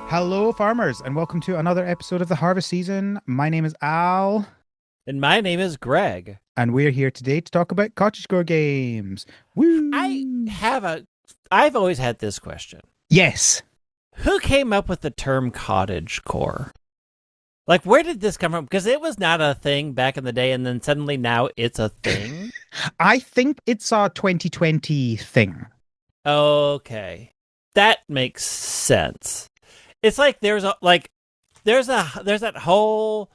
Hello, farmers, and welcome to another episode of the harvest season. My name is Al, And my name is Greg. and we're here today to talk about cottagecore games. I Woo! have a I've always had this question. Yes, Who came up with the term cottage core? Like, where did this come from? Because it was not a thing back in the day, and then suddenly now it's a thing. I think it's a 2020 thing. Okay. That makes sense. It's like there's that whole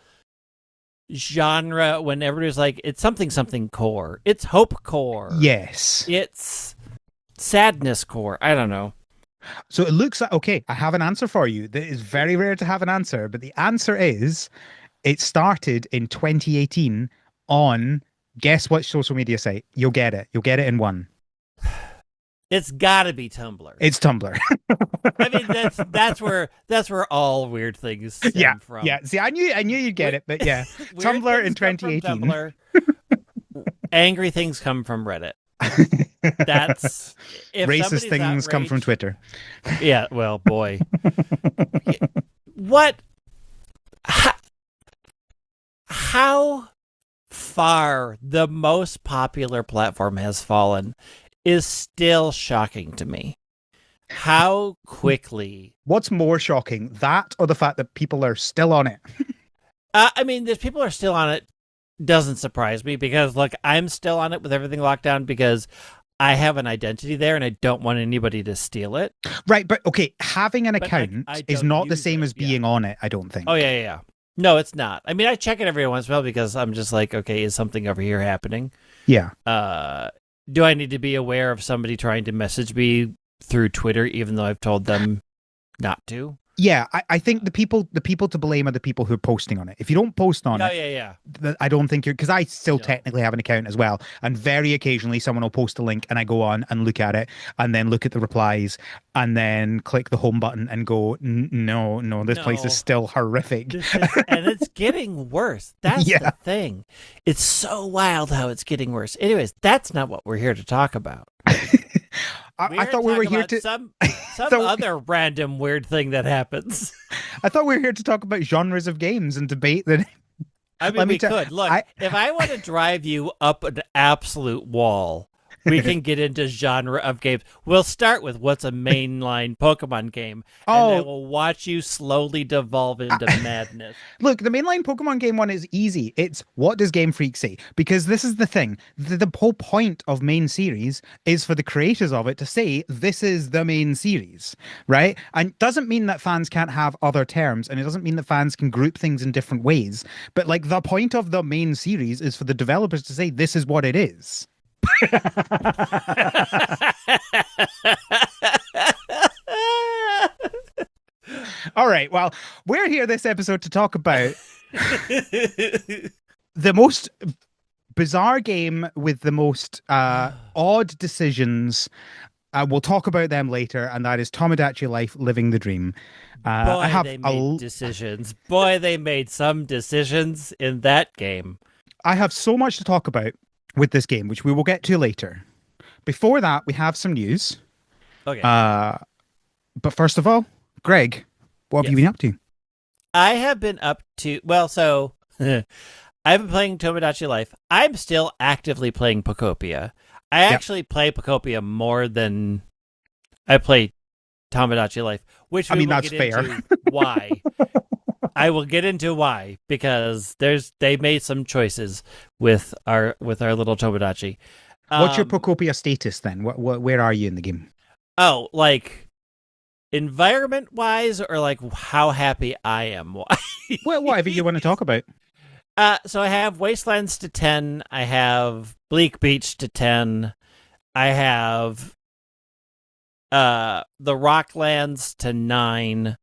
genre when everybody's like, it's something core. It's hope core. Yes. It's sadness core. I don't know. So it looks like, okay, I have an answer for you. That is very rare to have an answer, but the answer is it started in 2018 on, guess what social media site? You'll get it. You'll get it in one. It's got to be Tumblr. It's Tumblr. I mean, that's where all weird things Yeah. stem from. Yeah. See, I knew you'd get it, but yeah. Weird Tumblr in things come from 2018. Tumblr. Angry things come from Reddit. That's if Racist things come from outraged- Twitter. Yeah, well, boy. What? How far the most popular platform has fallen is still shocking to me. How quickly. What's more shocking, that or the fact that people are still on it? I mean, there's people are still on it. Doesn't surprise me because, look, I'm still on it with everything locked down because I have an identity there and I don't want anybody to steal it. Right, but okay, having an But account I is don't not the use same it, as being on it, I don't think. Oh, yeah. No, it's not. I mean, I check it every once in a while because I'm just like, okay, is something over here happening? Yeah. Do I need to be aware of somebody trying to message me through Twitter, even though I've told them not to? Yeah, I think the people to blame are the people who are posting on it. If you don't post on Oh, it, yeah. I don't think you're, because I still No. technically have an account as well, and very occasionally someone will post a link and I go on and look at it and then look at the replies and then click the home button and go, no, this place No. is still horrific. And it's getting worse. That's Yeah. the thing. It's so wild how it's getting worse. Anyways, that's not what we're here to talk about. I thought we were talking here about to. some So- other random weird thing that happens. I thought we were here to talk about genres of games and debate that. I mean, Let me we tell- could. Look, if I want to drive you up an absolute wall, we can get into genre of games. We'll start with what's a mainline Pokemon game, and then we'll watch you slowly devolve into madness. Look, the mainline Pokemon game one is easy. It's what does Game Freak say? Because this is the thing. The whole point of main series is for the creators of it to say this is the main series, right? And it doesn't mean that fans can't have other terms, and it doesn't mean that fans can group things in different ways. But like the point of the main series is for the developers to say this is what it is. All right. Well, we're here this episode to talk about the most bizarre game with the most odd decisions. We'll talk about them later, and that is Tomodachi Life: Living the Dream. Boy, they made decisions. Boy, they made some decisions in that game. I have so much to talk about with this game, which we will get to later. Before that, we have some news. Okay. But first of all, Greg, what have you been up to? I have been up to, well, so I've been playing Tomodachi Life. I'm still actively playing Pokopia. I actually play Pokopia more than I play Tomodachi Life, which I mean, will that's get fair. into why. I will get into why, because they made some choices with our little Tomodachi. What's your Pokopia status then? Where are you in the game? Oh, like environment wise, or like how happy I am? Well, whatever you want to talk about. So I have Wastelands to 10. I have Bleak Beach to 10. I have the Rocklands to 9.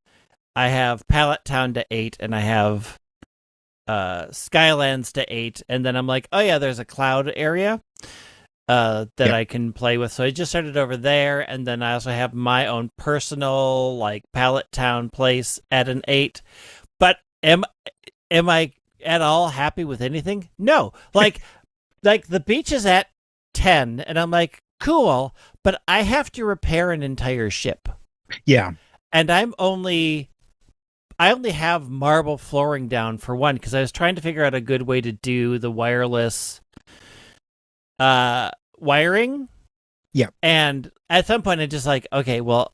I have Pallet Town to 8, and I have Skylands to 8. And then I'm like, oh yeah, there's a cloud area that I can play with. So I just started over there, and then I also have my own personal like Pallet Town place at an 8. But am I at all happy with anything? No. Like the beach is at 10, and I'm like, cool, but I have to repair an entire ship. Yeah. And I'm only I only have marble flooring down for one because I was trying to figure out a good way to do the wireless wiring. Yeah. And at some point, I just like, okay, well,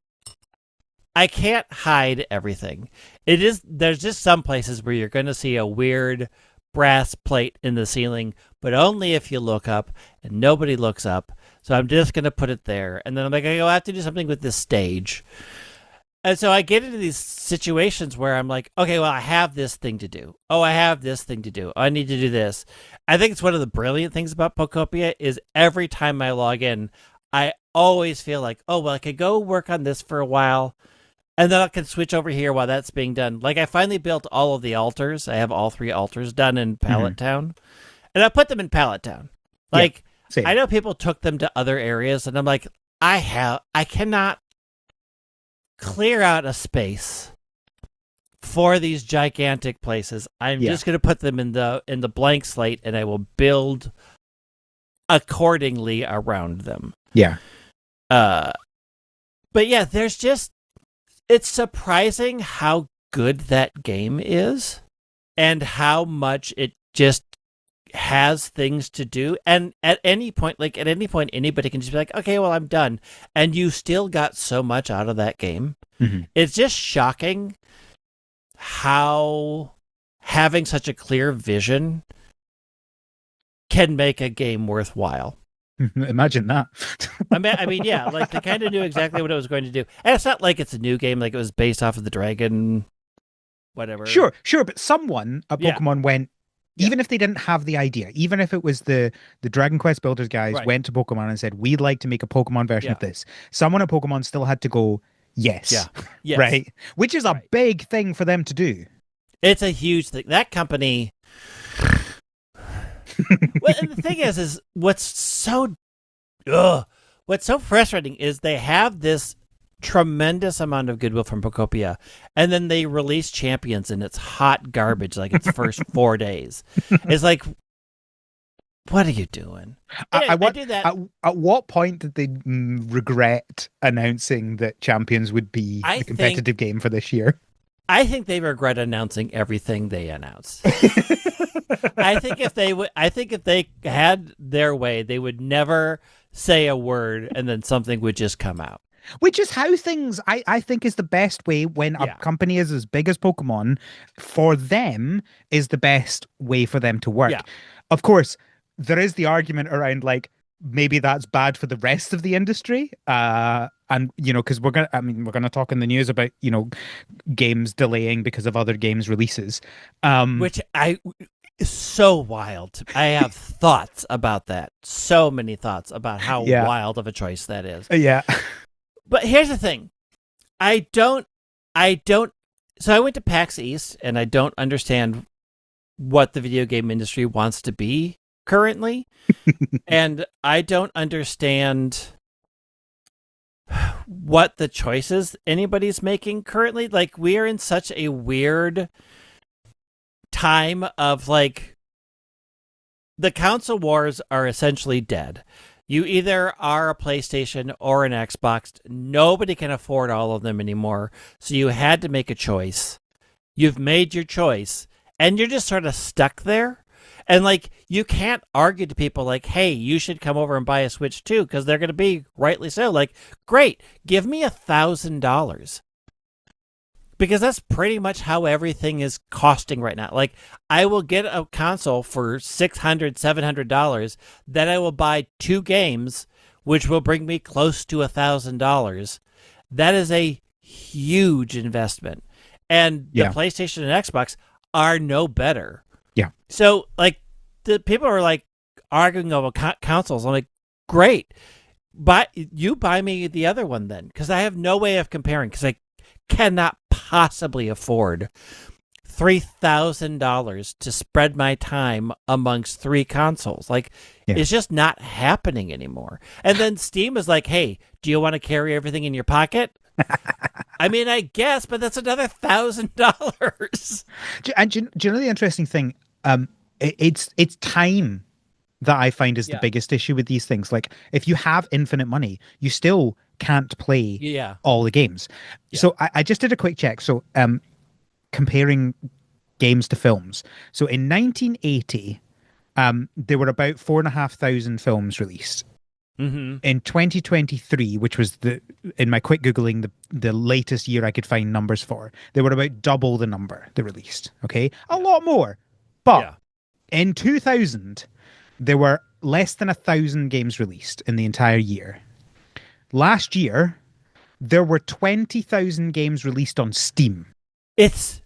I can't hide everything. There's just some places where you're going to see a weird brass plate in the ceiling, but only if you look up, and nobody looks up. So I'm just going to put it there. And then I'm like, I have to do something with this stage. And so I get into these situations where I'm like, okay, well, I have this thing to do. Oh, I have this thing to do. I need to do this. I think it's one of the brilliant things about Pokopia is every time I log in, I always feel like, oh, well, I could go work on this for a while, and then I can switch over here while that's being done. Like, I finally built all of the altars. I have all 3 altars done in Pallet Town, and I put them in Pallet Town. Like, Same. I know people took them to other areas, and I'm like, I cannot clear out a space for these gigantic places. I'm just going to put them in the blank slate, and I will build accordingly around them. Yeah. But yeah, it's surprising how good that game is and how much it just has things to do. And at any point, anybody can just be like, okay, well, I'm done. And you still got so much out of that game. Mm-hmm. It's just shocking how having such a clear vision can make a game worthwhile. Imagine that. I mean, yeah, like they kind of knew exactly what it was going to do. And it's not like it's a new game, like it was based off of the Dragon, whatever. Sure, but someone at Pokemon went, even if they didn't have the idea, even if it was the Dragon Quest Builders guys went to Pokemon and said, we'd like to make a Pokemon version of this. Someone at Pokemon still had to go, yes. Yes. Right? Which is a big thing for them to do. It's a huge thing. That company... Well, and the thing is what's so frustrating is they have this tremendous amount of goodwill from Pokopia, and then they release Champions and it's hot garbage like its first 4 days. It's like, what are you doing? I do that. At what point did they regret announcing that Champions would be the competitive game for this year? I think they regret announcing everything they announced. I think if they had their way, they would never say a word and then something would just come out. Which is how things, I think, is the best way when a company is as big as Pokemon, for them, is the best way for them to work. Yeah. Of course, there is the argument around, like, maybe that's bad for the rest of the industry. And, because we're going to talk in the news about, games delaying because of other games releases. Which is so wild. I have thoughts about that. So many thoughts about how wild of a choice that is. Yeah. But here's the thing. So I went to PAX East, and I don't understand what the video game industry wants to be currently. And I don't understand what the choices anybody's making currently. Like, we are in such a weird time of, like, the console wars are essentially dead. You either are a PlayStation or an Xbox. Nobody can afford all of them anymore. So you had to make a choice. You've made your choice, and you're just sort of stuck there. And, like, you can't argue to people like, hey, you should come over and buy a Switch too, because they're going to be, rightly so, like, great, give me $1,000. Because that's pretty much how everything is costing right now. Like, I will get a console for $600, $700, then I will buy 2 games, which will bring me close to $1,000. That is a huge investment. And the PlayStation and Xbox are no better. Yeah. So, like, the people are, like, arguing over consoles. I'm like, great. But you buy me the other one then, because I have no way of comparing, because I cannot possibly afford $3,000 to spread my time amongst 3 consoles. Like, it's just not happening anymore. And then Steam is like, hey, do you want to carry everything in your pocket? I mean, I guess, but that's another $1,000. And do you know the interesting thing? It's time that I find is the biggest issue with these things. Like, if you have infinite money, you still can't play all the games. So I just did a quick check. So comparing games to films. So in 1980, there were about 4,500 films released. Mm-hmm. In 2023, which was in my quick googling the latest year I could find numbers for, there were about double the number that released. Okay, a Yeah. lot more. But Yeah. in 2000, there were less than 1,000 games released in the entire year. Last year, there were 20,000 games released on Steam. It's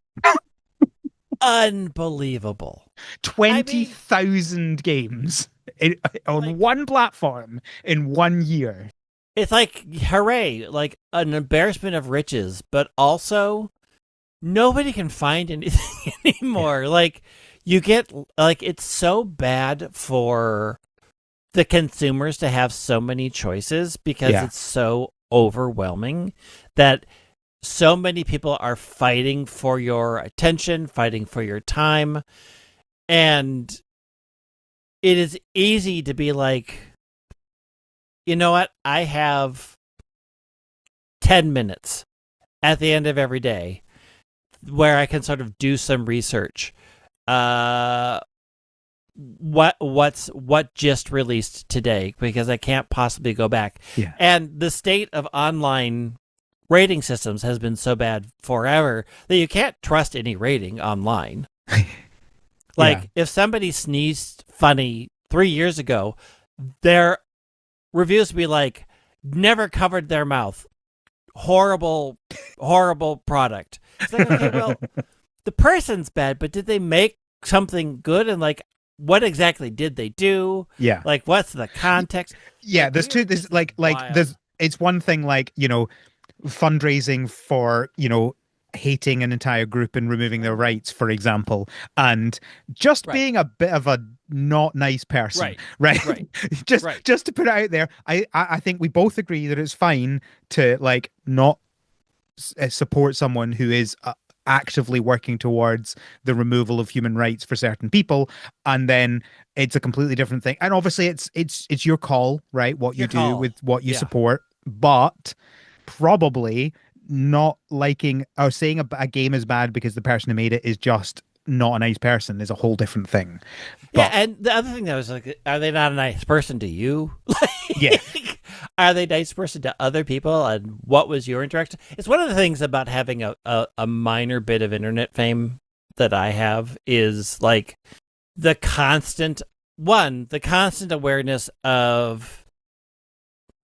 unbelievable. I mean, 20,000 games on like, one platform in 1 year. it's like, hooray, like an embarrassment of riches, but also nobody can find anything anymore. Like, you get, like, it's so bad for the consumers to have so many choices because Yeah. it's so overwhelming that so many people are fighting for your attention, fighting for your time. And it is easy to be like, you know what? I have 10 minutes at the end of every day where I can sort of do some research. What just released today, because I can't possibly go back. Yeah. And the state of online rating systems has been so bad forever that you can't trust any rating online. Like, Yeah. if somebody sneezed funny 3 years ago, their reviews would be like, never covered their mouth. Horrible, horrible product. It's like, okay, well, the person's bad, but did they make something good? And like, what exactly did they do? Yeah. Like, what's the context? Yeah, Like, there's two. There's like wild. there's it's one thing like fundraising for hating an entire group and removing their rights, for example, and just Right. being a bit of a not nice person, right? Right. just Right. just to put it out there, I think we both agree that it's fine to like not support someone who is actively working towards the removal of human rights for certain people, and then it's a completely different thing. And obviously it's your call, right, what you Your do call. with what you Yeah. support, but probably not liking or saying a game is bad because the person who made it is just not a nice person is a whole different thing. Yeah, But and the other thing that was like, are they not a nice person to you? yeah, Are they a nice person to other people? And what was your interaction? It's one of the things about having a minor bit of internet fame that I have is like the constant awareness of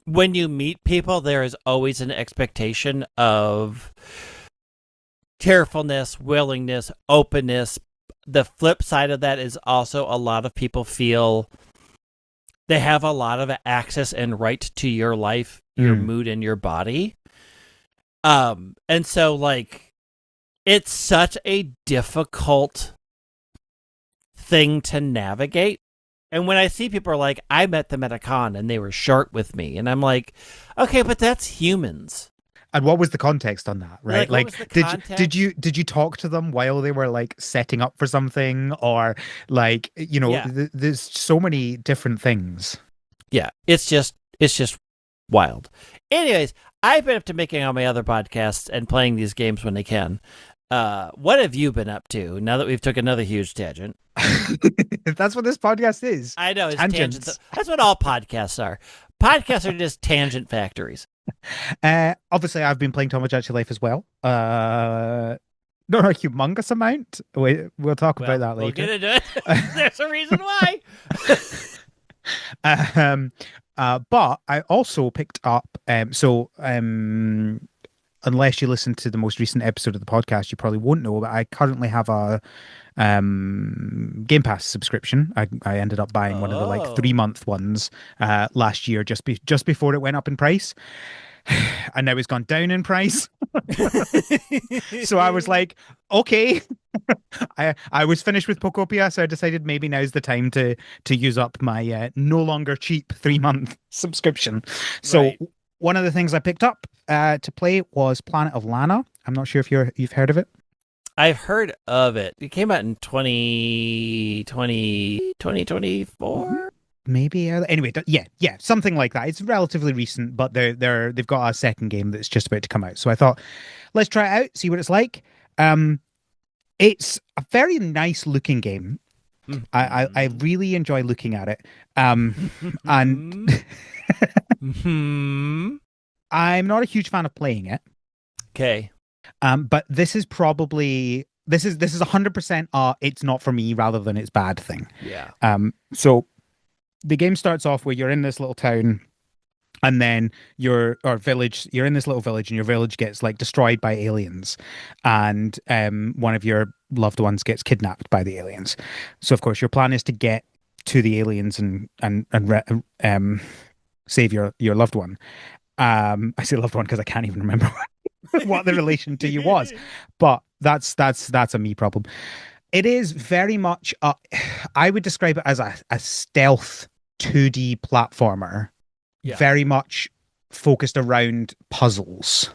when you meet people, there is always an expectation of carefulness, willingness, openness. The flip side of that is also a lot of people feel they have a lot of access and right to your life, your mood, and your body. And so like it's such a difficult thing to navigate. And when I see people are like, I met them at a con and they were short with me, and I'm like, okay, but that's humans. and what was the context on that, right? Like, what Like, was the did you talk to them while they were like setting up for something, or like Yeah. there's so many different things. Yeah, it's just wild. Anyways, I've been up to making all my other podcasts and playing these games when they can. What have you been up to now that we've took another huge tangent? That's what this podcast is. I know, it's Tangents. tangents. That's what all podcasts are. Podcasts are just tangent factories. Obviously, I've been playing Tomodachi Life as well. Not a humongous amount. We'll talk about that We'll later. get into it. There's a reason why. But I also picked up. Unless you listen to the most recent episode of the podcast, you probably won't know. But I currently have a Game Pass subscription. I ended up buying one of the like 3-month ones last year, just before it went up in price, and now it's gone down in price. So I was like, okay. I was finished with Pokopia, so I decided maybe now's the time to use up my no longer cheap 3-month subscription. So Right. one of the things I picked up to play was Planet of Lana. I'm not sure if you've heard of it. I've heard of it. It came out in 2024. Maybe anyway, yeah, something like that. It's relatively recent, but they've got a second game that's just about to come out. So I thought, let's try it out, see what it's like. It's a very nice looking game. I Mhm. really enjoy looking at it. Um, and Mhm. I'm not a huge fan of playing it. Okay. But this is probably this is 100% it's not for me rather than it's bad thing. Yeah. So the game starts off where you're in this little town and then you're in this little village and your village gets like destroyed by aliens and one of your loved ones gets kidnapped by the aliens. So of course your plan is to get to the aliens and save your loved one. I say loved one because I can't even remember what the relation to you was, but that's a me problem. It is very much I would describe it as a stealth 2D platformer, Yeah. very much focused around puzzles.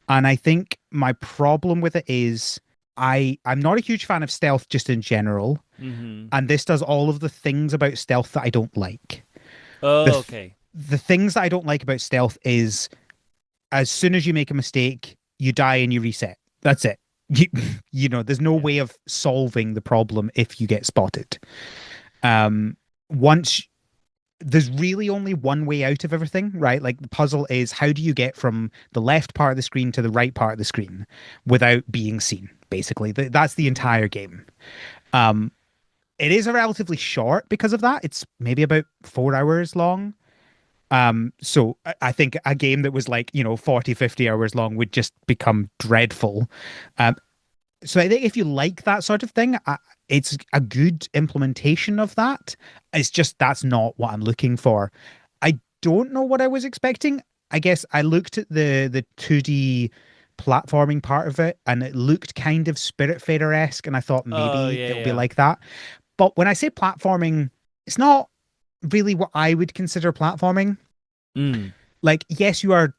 And I think my problem with it is I'm not a huge fan of stealth just in general, Mhm. and this does all of the things about stealth that I don't like. The Oh, th- okay. the things that I don't like about stealth is as soon as you make a mistake, you die and you reset. That's it. You, there's no Yeah. way of solving the problem if you get spotted. Once there's really only one way out of everything, right? Like the puzzle is how do you get from the left part of the screen to the right part of the screen without being seen, basically. That's the Mhm. entire game. Um, it is a relatively short because of that. It's maybe about 4 hours long. So I think a game that was like, 40, 50 hours long would just become dreadful. Um, so I think if you like that sort of thing, it's a good implementation of that. It's just that's not what I'm looking for. I don't know what I was expecting. I guess I looked at the 2D platforming part of it and it looked kind of Spiritfarer-esque and I thought Oh, maybe yeah, it'll be yeah. like that. But when I say platforming, it's not really what I would consider platforming. Mm. Like, yes, you are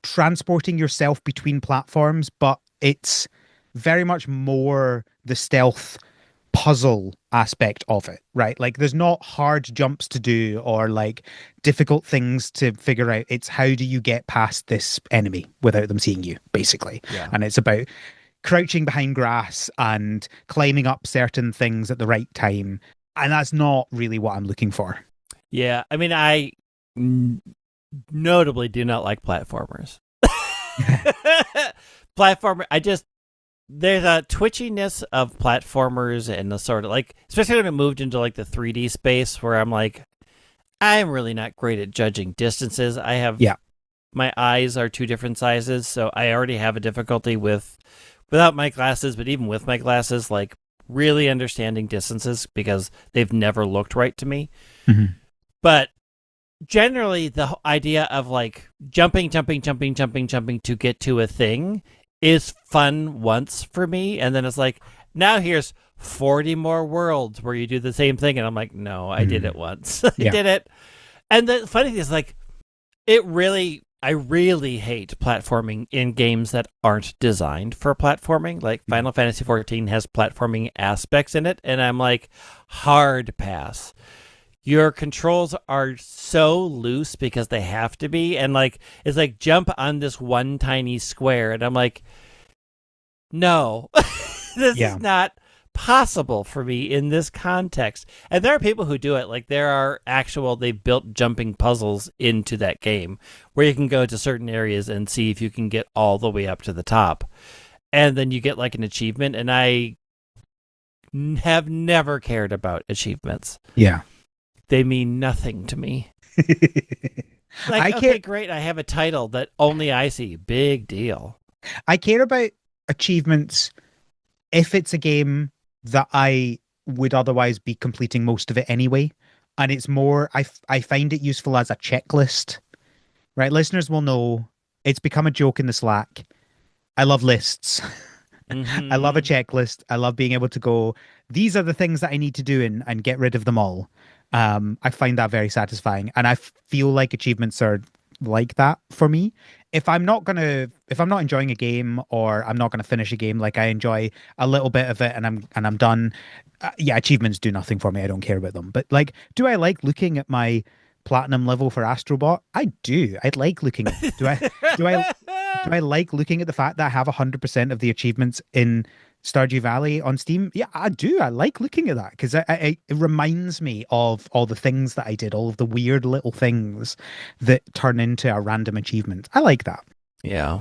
transporting yourself between platforms, but it's very much more the stealth puzzle aspect of it, right? Like there's not hard jumps to do or like difficult things to figure out. It's how do you get past this enemy without them seeing you, basically. Yeah. And it's about crouching behind grass and climbing up certain things at the right time. And that's not really what I'm looking for. Yeah. I mean, I n- notably do not like platformers. Platformer, I just there's a twitchiness of platformers and the sort of like, especially when it moved into like the 3D space where I'm like, I'm really not great at judging distances. I have Yeah. my eyes are two different sizes, so I already have a difficulty with without my glasses, but even with my glasses, like really understanding distances because they've never looked right to me. Mhm. But generally the idea of like jumping to get to a thing is fun once for me, and then it's like now here's 40 more worlds where you do the same thing, and I'm like, no, I did Mhm. it once. I Yeah. did it. And the funny thing is like I really hate platforming in games that aren't designed for platforming. Like Mhm. Final Fantasy 14 has platforming aspects in it, and I'm like, hard pass. Your controls are so loose because they have to be, and like it's like jump on this one tiny square, and I'm like, no, this Yeah. is not possible for me in this context. And there are people who do it. Like there are actual they've built jumping puzzles into that game where you can go to certain areas and see if you can get all the way up to the top. And then you get like an achievement, and I have never cared about achievements. Yeah. They mean nothing to me. Like, I okay, care great, I have a title that only I see. Big deal. I care about achievements if it's a game that I would otherwise be completing most of it anyway. And it's more, I find it useful as a checklist, right? Listeners will know it's become a joke in the Slack. I love lists. I love a Mm-hmm. checklist. I love being able to go, these are the things that I need to do and get rid of them all. I find that very satisfying. And I feel like achievements are like that for me. If I'm not enjoying a game or I'm not gonna finish a game, like I enjoy a little bit of it and I'm done. Yeah, achievements do nothing for me. I don't care about them. But like, do I like looking at my platinum level for Astrobot? I do. I'd like looking do I do I do I like looking at the fact that I have 100% of the achievements in Stardew Valley on Steam. Yeah, I do. I like looking at that because it reminds me of all the things that I did, all of the weird little things that turn into a random achievement. I like that. Yeah.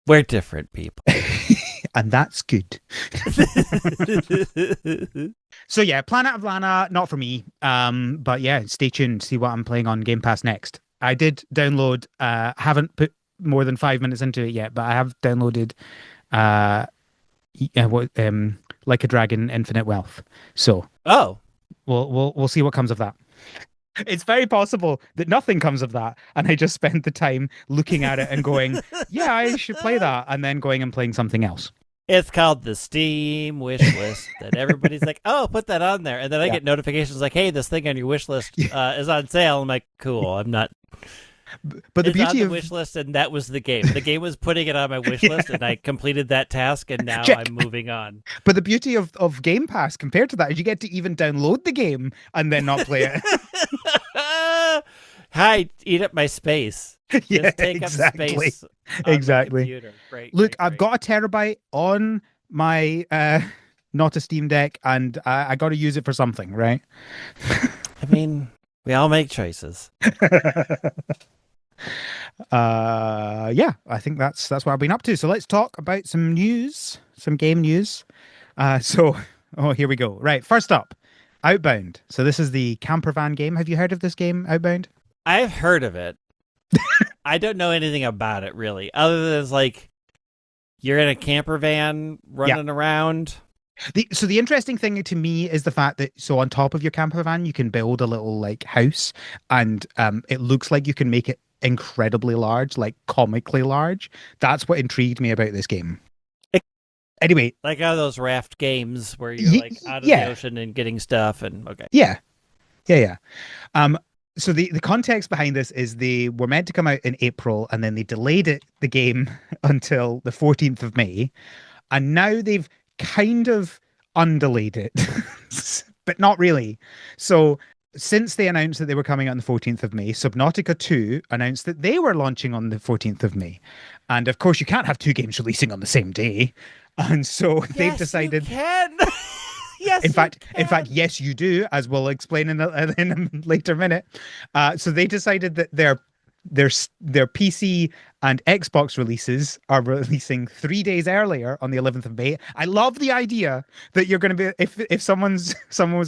We're different people. And that's good. So yeah, Planet of Lana, not for me. But yeah, stay tuned, see what I'm playing on Game Pass next. I did download, haven't put more than 5 minutes into it yet, but I have downloaded uh Like a Dragon Infinite Wealth. So Oh, we'll see what comes of that. It's very possible that nothing comes of that, and I just spent the time looking at it and going, "Yeah, I should play that," and then going and playing something else. it's called the Steam wish list, and everybody's like, "Oh, put that on there," and then I Yeah. get notifications like, "Hey, this thing on your wish list is on sale." I'm like, "Cool, I'm not." But the It's on beauty the of wish list, and that was the game. The game was putting it on my wish Yeah. list, and I completed that task, and now Check. I'm moving on. But the beauty of Game Pass compared to that is you get to even download the game and then not play it. Hi, eat up my space. Yeah, Just take up exactly. space on my Exactly. computer. Great, Look, great, I've great. got a terabyte on my not a Steam Deck, and I got to use it for something, right? I mean, we all make choices. Yeah, I think that's what I've been up to. So let's talk about some news, some game news. So oh, here we go. Right, first up, Outbound. So this is the camper van game. Have you heard of this game, Outbound? I've heard of it. I don't know anything about it really, other than it's like you're in a camper van Yeah. running around. So the interesting thing to me is the fact that so on top of your camper van you can build a little like house, and it looks like you can make it incredibly large, like comically large. That's what intrigued me about this game. It- Anyway, Like all those raft games where you're like out of the yeah, ocean and getting stuff and okay. yeah, yeah. Um, so the context behind this is they were meant to come out in April, and then they delayed the game until the 14th of May, and now they've kind of undelayed it, but not really. So since they announced that they were coming out on the 14th of May, Subnautica 2 announced that they were launching on the 14th of May. And of course, you can't have two games releasing on the same day. And so they've Yes, you decided, can. Yes, in you fact, can. yes, you do, as we'll explain in a later minute. So they decided that their PC and Xbox releases are releasing 3 days earlier on the 11th of May. I love the idea that you're going to be if someone was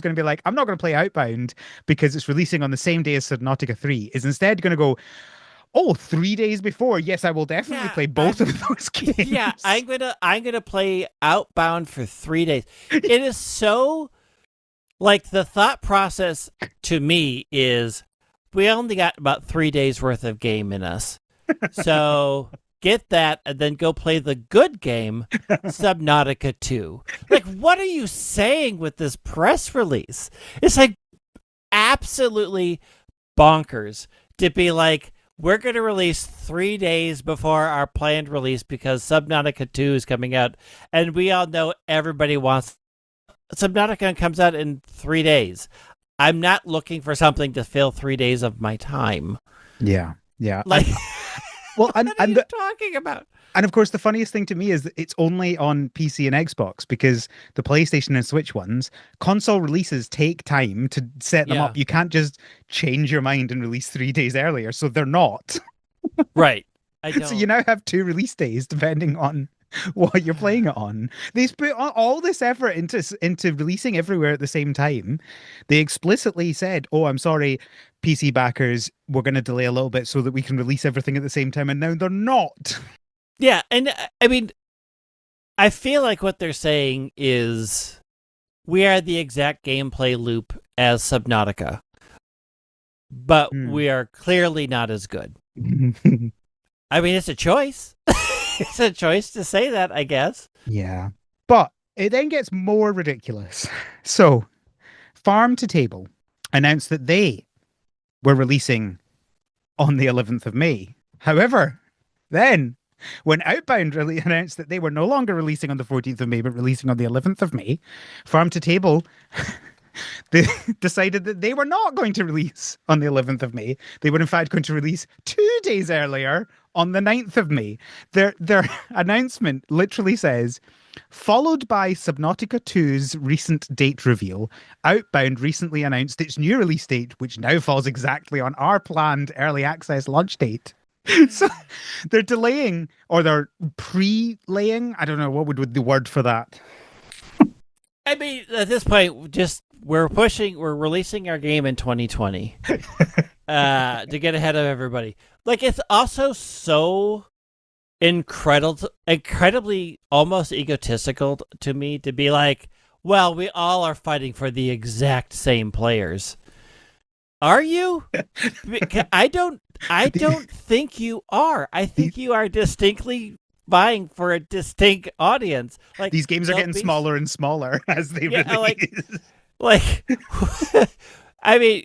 going to be like, I'm not going to play Outbound because it's releasing on the same day as Subnautica 3, is instead going to go, oh, 3 days before. Yes, I will definitely Yeah, play both of those yeah, games. I'm gonna play Outbound for 3 days. It is so like the thought process to me is we only got about 3 days worth of game in us. So get that and then go play the good game, Subnautica 2. Like, what are you saying with this press release? It's like absolutely bonkers to be like, we're going to release 3 days before our planned release because Subnautica 2 is coming out. And we all know everybody wants Subnautica comes out in 3 days. I'm not looking for something to fill 3 days of my time. Yeah, yeah. Like, Well, what are you talking about? and of course, the funniest thing to me is that it's only on PC and Xbox, because the PlayStation and Switch ones, console releases take time to set them Yeah, up. You can't just change your mind and release 3 days earlier. So they're not. right. I So you don't. now have two release days depending on what you're playing it on. They've put all this effort into releasing everywhere at the same time. They explicitly said, "Oh, I'm sorry, PC backers, we're going to delay a little bit so that we can release everything at the same time." And now they're not. Yeah, and I mean, I feel like what they're saying is we are the exact gameplay loop as Subnautica, but Hmm. we are clearly not as good. I mean, it's a choice. It's a choice to say that, I guess. Yeah. But it then gets more ridiculous. So, Farm to Table announced that they were releasing on the 11th of May. However, then when Outbound really announced that they were no longer releasing on the 14th of May, but releasing on the 11th of May, Farm to Table they decided that they were not going to release on the 11th of May. They were in fact going to release 2 days earlier on the 9th of May, their announcement literally says, followed by Subnautica 2's recent date reveal, Outbound recently announced its new release date, which now falls exactly on our planned early access launch date. So they're delaying, or they're pre-laying. I don't know what would the word for that. I mean, at this point, just we're releasing our game in 2020 to get ahead of everybody. Like, it's also so incredibly almost egotistical to me to be like, well, we all are fighting for the exact same players. Are you? I don't think you are. I think you are distinctly vying for a distinct audience. Like, these games are getting smaller and smaller as they release. Like I mean,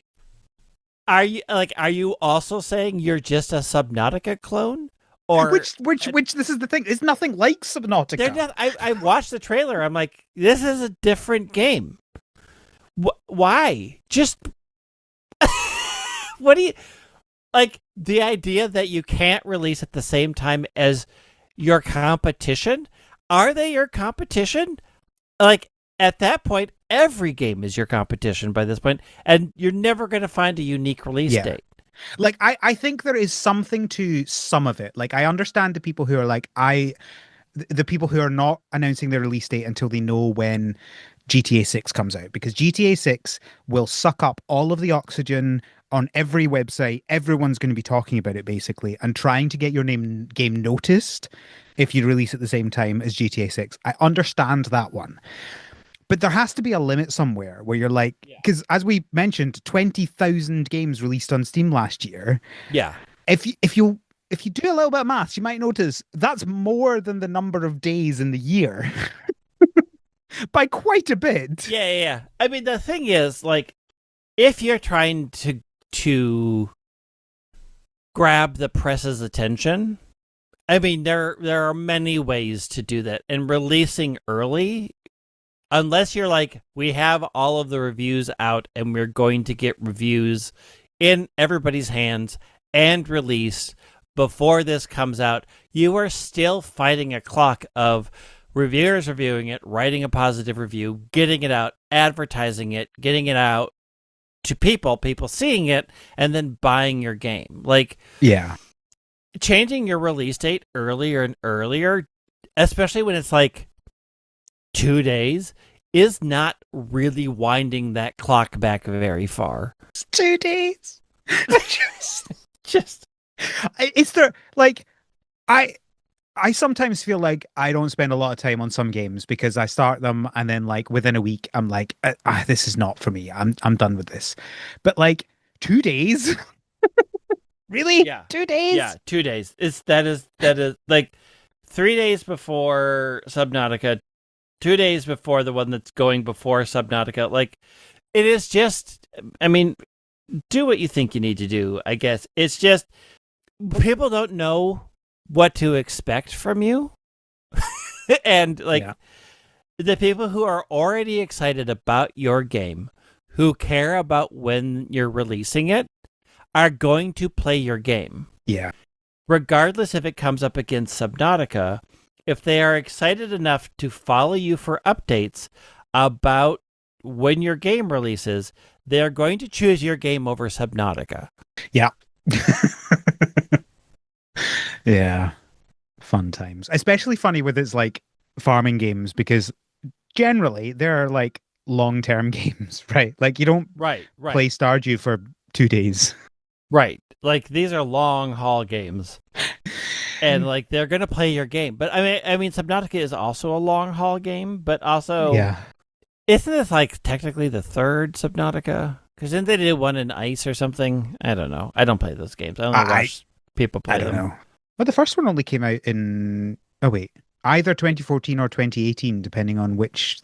are you also saying you're just a Subnautica clone? Or which this is the thing. It's nothing like Subnautica. I watched the trailer. I'm like, this is a different game. Why? Just what do you like? The idea that you can't release at the same time as your competition? Are they your competition? Like, at that point, every game is your competition by this point, and you're never going to find a unique release date. Like, I think there is something to some of it. Like, I understand the people who are like, the people who are not announcing their release date until they know when GTA 6 comes out, because GTA 6 will suck up all of the oxygen on every website. Everyone's going to be talking about it, basically, and trying to get your game noticed if you release at the same time as GTA 6. I understand that one. But there has to be a limit somewhere where you're like, because as we mentioned, 20,000 games released on Steam last year. Yeah. If you do a little bit of maths, you might notice that's more than the number of days in the year. By quite a bit. Yeah. I mean, the thing is, like, if you're trying to grab the press's attention, I mean, there are many ways to do that. And releasing early, unless you're like, we have all of the reviews out and we're going to get reviews in everybody's hands and released before this comes out, you are still fighting a clock of reviewers reviewing it, writing a positive review, getting it out, advertising it, getting it out to people seeing it, and then buying your game. Like, yeah, changing your release date earlier and earlier, especially when it's like 2 days, is not really winding that clock back very far. It's 2 days. just it's there. Like, I sometimes feel like I don't spend a lot of time on some games because I start them and then, like, within a week I'm like, this is not for me. I'm done with this. But like 2 days, really? Yeah, 2 days. Yeah, 2 days. That is like 3 days before Subnautica, 2 days before the one that's going before Subnautica. Like, it is just, I mean, do what you think you need to do, I guess. It's just, people don't know what to expect from you. And, like, the people who are already excited about your game, who care about when you're releasing it, are going to play your game. Yeah. Regardless if it comes up against Subnautica, if they are excited enough to follow you for updates about when your game releases, they're going to choose your game over Subnautica. Yeah. Yeah. Fun times. Especially funny with its, like, farming games, because generally they're like long-term games, right? Like, you don't play Stardew for 2 days. Right. Like, these are long haul games. And, like, they're going to play your game. But I mean Subnautica is also a long haul game, but also isn't this, like, technically the third Subnautica? Because didn't they do one in ice or something? I don't know. I don't play those games. I only watch people play them. I don't know. But the first one only came out in either 2014 or 2018, depending on which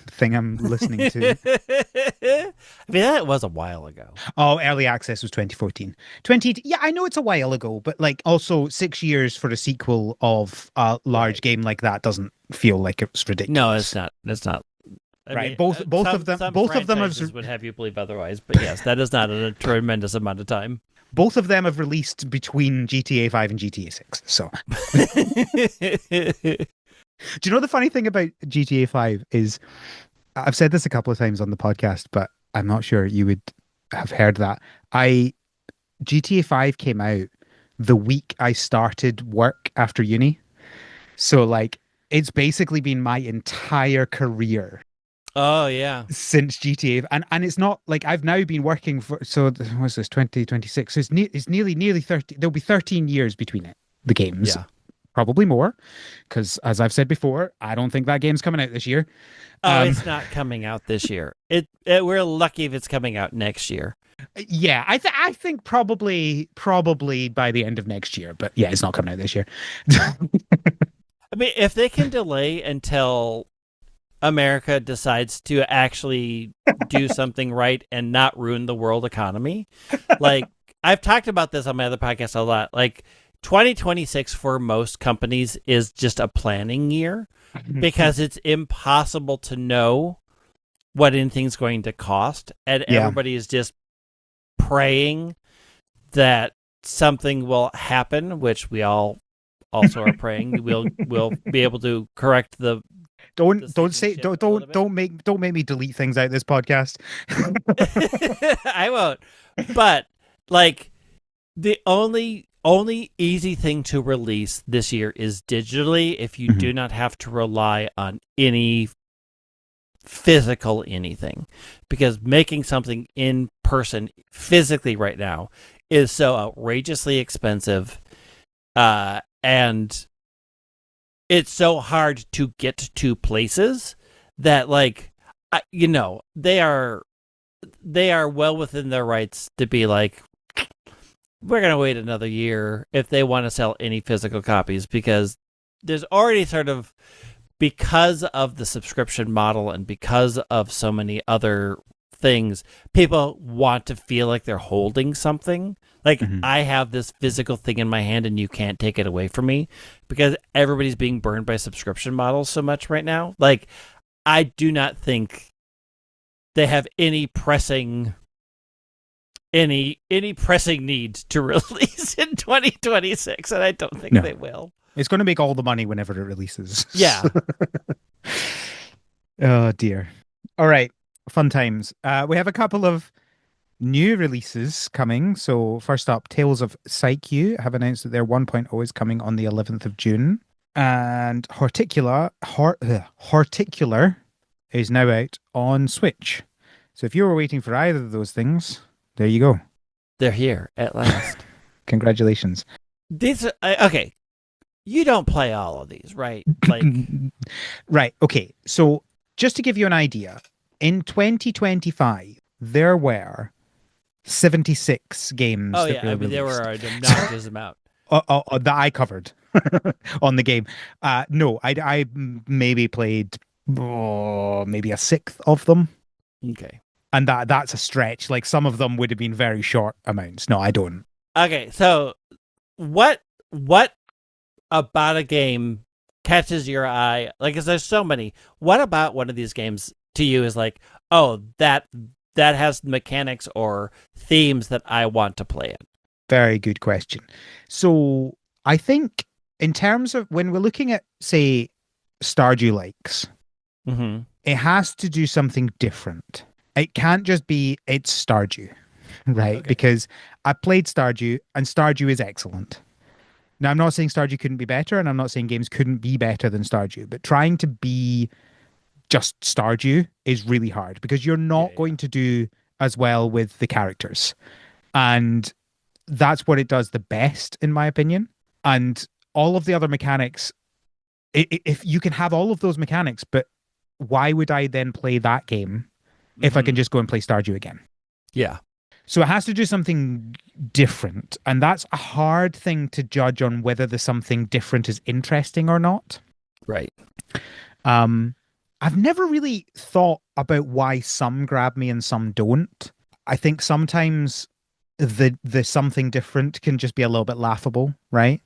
thing I'm listening to. I mean, that was a while ago. Oh, early access was 2014. 2018, yeah, I know it's a while ago, but, like, also 6 years for a sequel of a large game like that doesn't feel like it's ridiculous. No, it's not. It's not. I mean, both of them would have you believe otherwise, but yes, that is not a tremendous amount of time. Both of them have released between GTA 5 and GTA 6. So, do you know the funny thing about GTA 5 is I've said this a couple of times on the podcast, but I'm not sure you would have heard that. I GTA 5 came out the week I started work after uni. So like it's basically been my entire career Oh yeah. since GTA, and it's not like I've now been working for, so what's this, 2026, so it's nearly 30, there'll be 13 years between the games, Yeah. probably more, because as I've said before, I don't think that game's coming out this year. Oh, um it's not coming out this year. We're lucky if it's coming out next year. yeah, I think probably by the end of next year, but yeah, it's not coming out this year. I mean, if they can delay until America decides to actually do something right and not ruin the world economy, like I've talked about this on my other podcast a lot. Like 2026 for most companies is just a planning year because it's impossible to know what anything's going to cost, and Yeah. everybody is just praying that something will happen, which we all also are praying we'll be able to correct the Don't sinking say ship a little bit. don't make me delete things out of this podcast. I won't. But like the only easy thing to release this year is digitally if you do not have to rely on any physical anything, because making something in person physically right now is so outrageously expensive, and it's so hard to get to places that like they are well within their rights to be like, we're going to wait another year if they want to sell any physical copies, because there's already sort of, because of the subscription model and because of so many other things, people want to feel like they're holding something. Like I have this physical thing in my hand and you can't take it away from me, because everybody's being burned by subscription models so much right now. Like I do not think they have any pressing need to release in 2026, and I don't think they will. It's going to make all the money whenever it releases. Yeah. Oh dear. All right, fun times. We have a couple of new releases coming. So first up, Tales of Psyche have announced that their 1.0 is coming on the 11th of June, and Horticular is now out on Switch. So if you were waiting for either of those things, there you go. They're here at last. Congratulations. These are, okay. You don't play all of these, right? Like, right. Okay. So just to give you an idea, in 2025, there were 76 games oh that yeah, were I mean there released. were an obnoxious amount. That I covered on the game. No, I maybe played maybe a sixth of them. Okay. And that's a stretch. Like some of them would have been very short amounts. No, I don't. Okay, so what about a game catches your eye? Like, 'cause there's so many. What about one of these games to you is like, oh, that has mechanics or themes that I want to play it? Very good question. So I think in terms of when we're looking at, say, Stardew likes, it has to do something different. It can't just be it's Stardew, right? Okay. Because I played Stardew and Stardew is excellent. Now, I'm not saying Stardew couldn't be better, and I'm not saying games couldn't be better than Stardew, but trying to be just Stardew is really hard because you're not going to do as well with the characters. And that's what it does the best, in my opinion. And all of the other mechanics, if you can have all of those mechanics, but why would I then play that game if I can just go and play Stardew again? Yeah. So it has to do something different. And that's a hard thing to judge on whether the something different is interesting or not. Right. I've never really thought about why some grab me and some don't. I think sometimes the something different can just be a little bit laughable, right?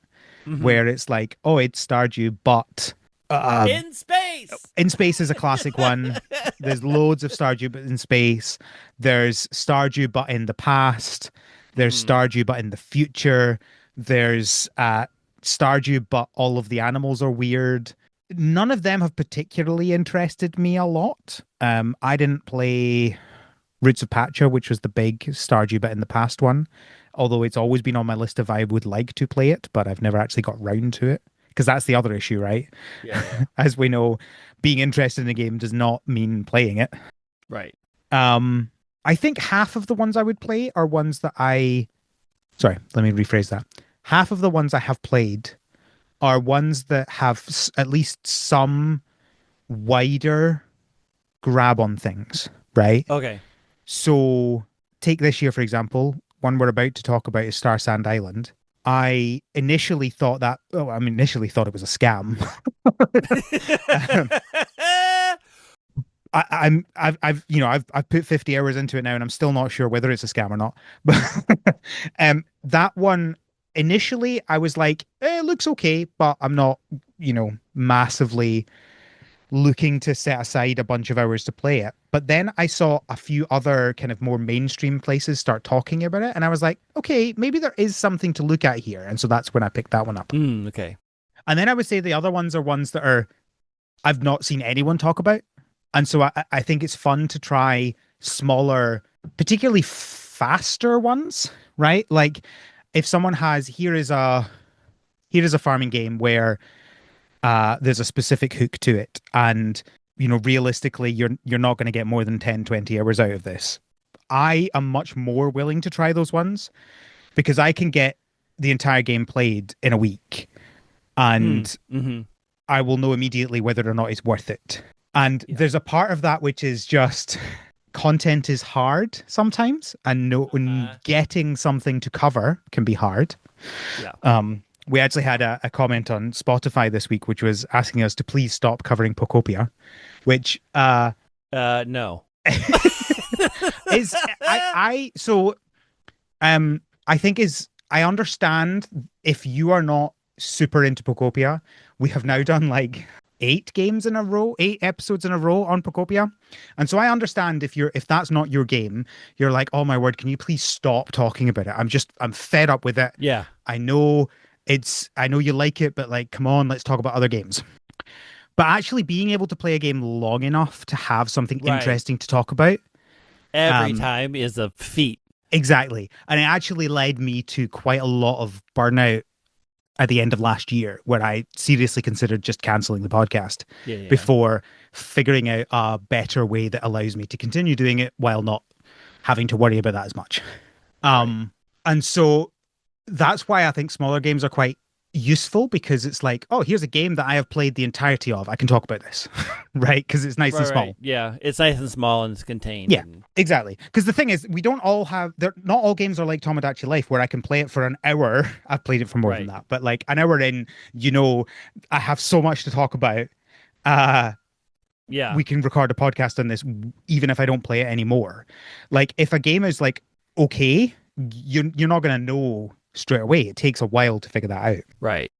Where it's like, oh, it's Stardew, but in space. In space is a classic one. There's loads of Stardew but in space. There's Stardew but in the past. There's Stardew, but in the future. There's Stardew, but all of the animals are weird. None of them have particularly interested me a lot. I didn't play Roots of Pacha, which was the big Stardew bit in the past one, although it's always been on my list of I would like to play it, but I've never actually got round to it. Because that's the other issue, right? Yeah. As we know, being interested in a game does not mean playing it. Right. I think half of the ones I would play are ones that sorry, let me rephrase that. Half of the ones I have played are ones that have at least some wider grab on things, right? Okay. So take this year, for example, one we're about to talk about is Star Sand Island. I initially thought it was a scam. um, I've put 50 hours into it now, and I'm still not sure whether it's a scam or not. But that one initially, I was like, it looks okay, but I'm not, massively looking to set aside a bunch of hours to play it. But then I saw a few other kind of more mainstream places start talking about it, and I was like, okay, maybe there is something to look at here. And so that's when I picked that one up. Okay. And then I would say the other ones are ones that I've not seen anyone talk about. And so I think it's fun to try smaller, particularly faster ones, right? Like if someone has, here is a farming game where there's a specific hook to it, and realistically you're not going to get more than 10, 20 hours out of this. I am much more willing to try those ones because I can get the entire game played in a week, and I will know immediately whether or not it's worth it. And there's a part of that which is just content is hard sometimes, and getting something to cover can be hard. Yeah. We actually had a comment on Spotify this week, which was asking us to please stop covering Pokopia, which no. is I think I understand if you are not super into Pokopia. We have now done like 8 episodes in a row on Pokopia. And so I understand if that's not your game, you're like, oh my word, can you please stop talking about it? I'm fed up with it. Yeah. I know you like it, but like, come on, let's talk about other games. But actually being able to play a game long enough to have something interesting to talk about every time is a feat. Exactly. And it actually led me to quite a lot of burnout at the end of last year, where I seriously considered just canceling the podcast before figuring out a better way that allows me to continue doing it while not having to worry about that as much. And so that's why I think smaller games are quite useful, because it's like, oh, here's a game that I have played the entirety of. I can talk about this, right? Because it's nice and small. Right. Yeah, it's nice and small and it's contained. Yeah, exactly. Because the thing is, we don't all have, not all games are like Tomodachi Life, where I can play it for an hour. I've played it for more than that, but like an hour in, I have so much to talk about. We can record a podcast on this, even if I don't play it anymore. Like if a game is like, okay, you're not going to know straight away. It takes a while to figure that out. Right.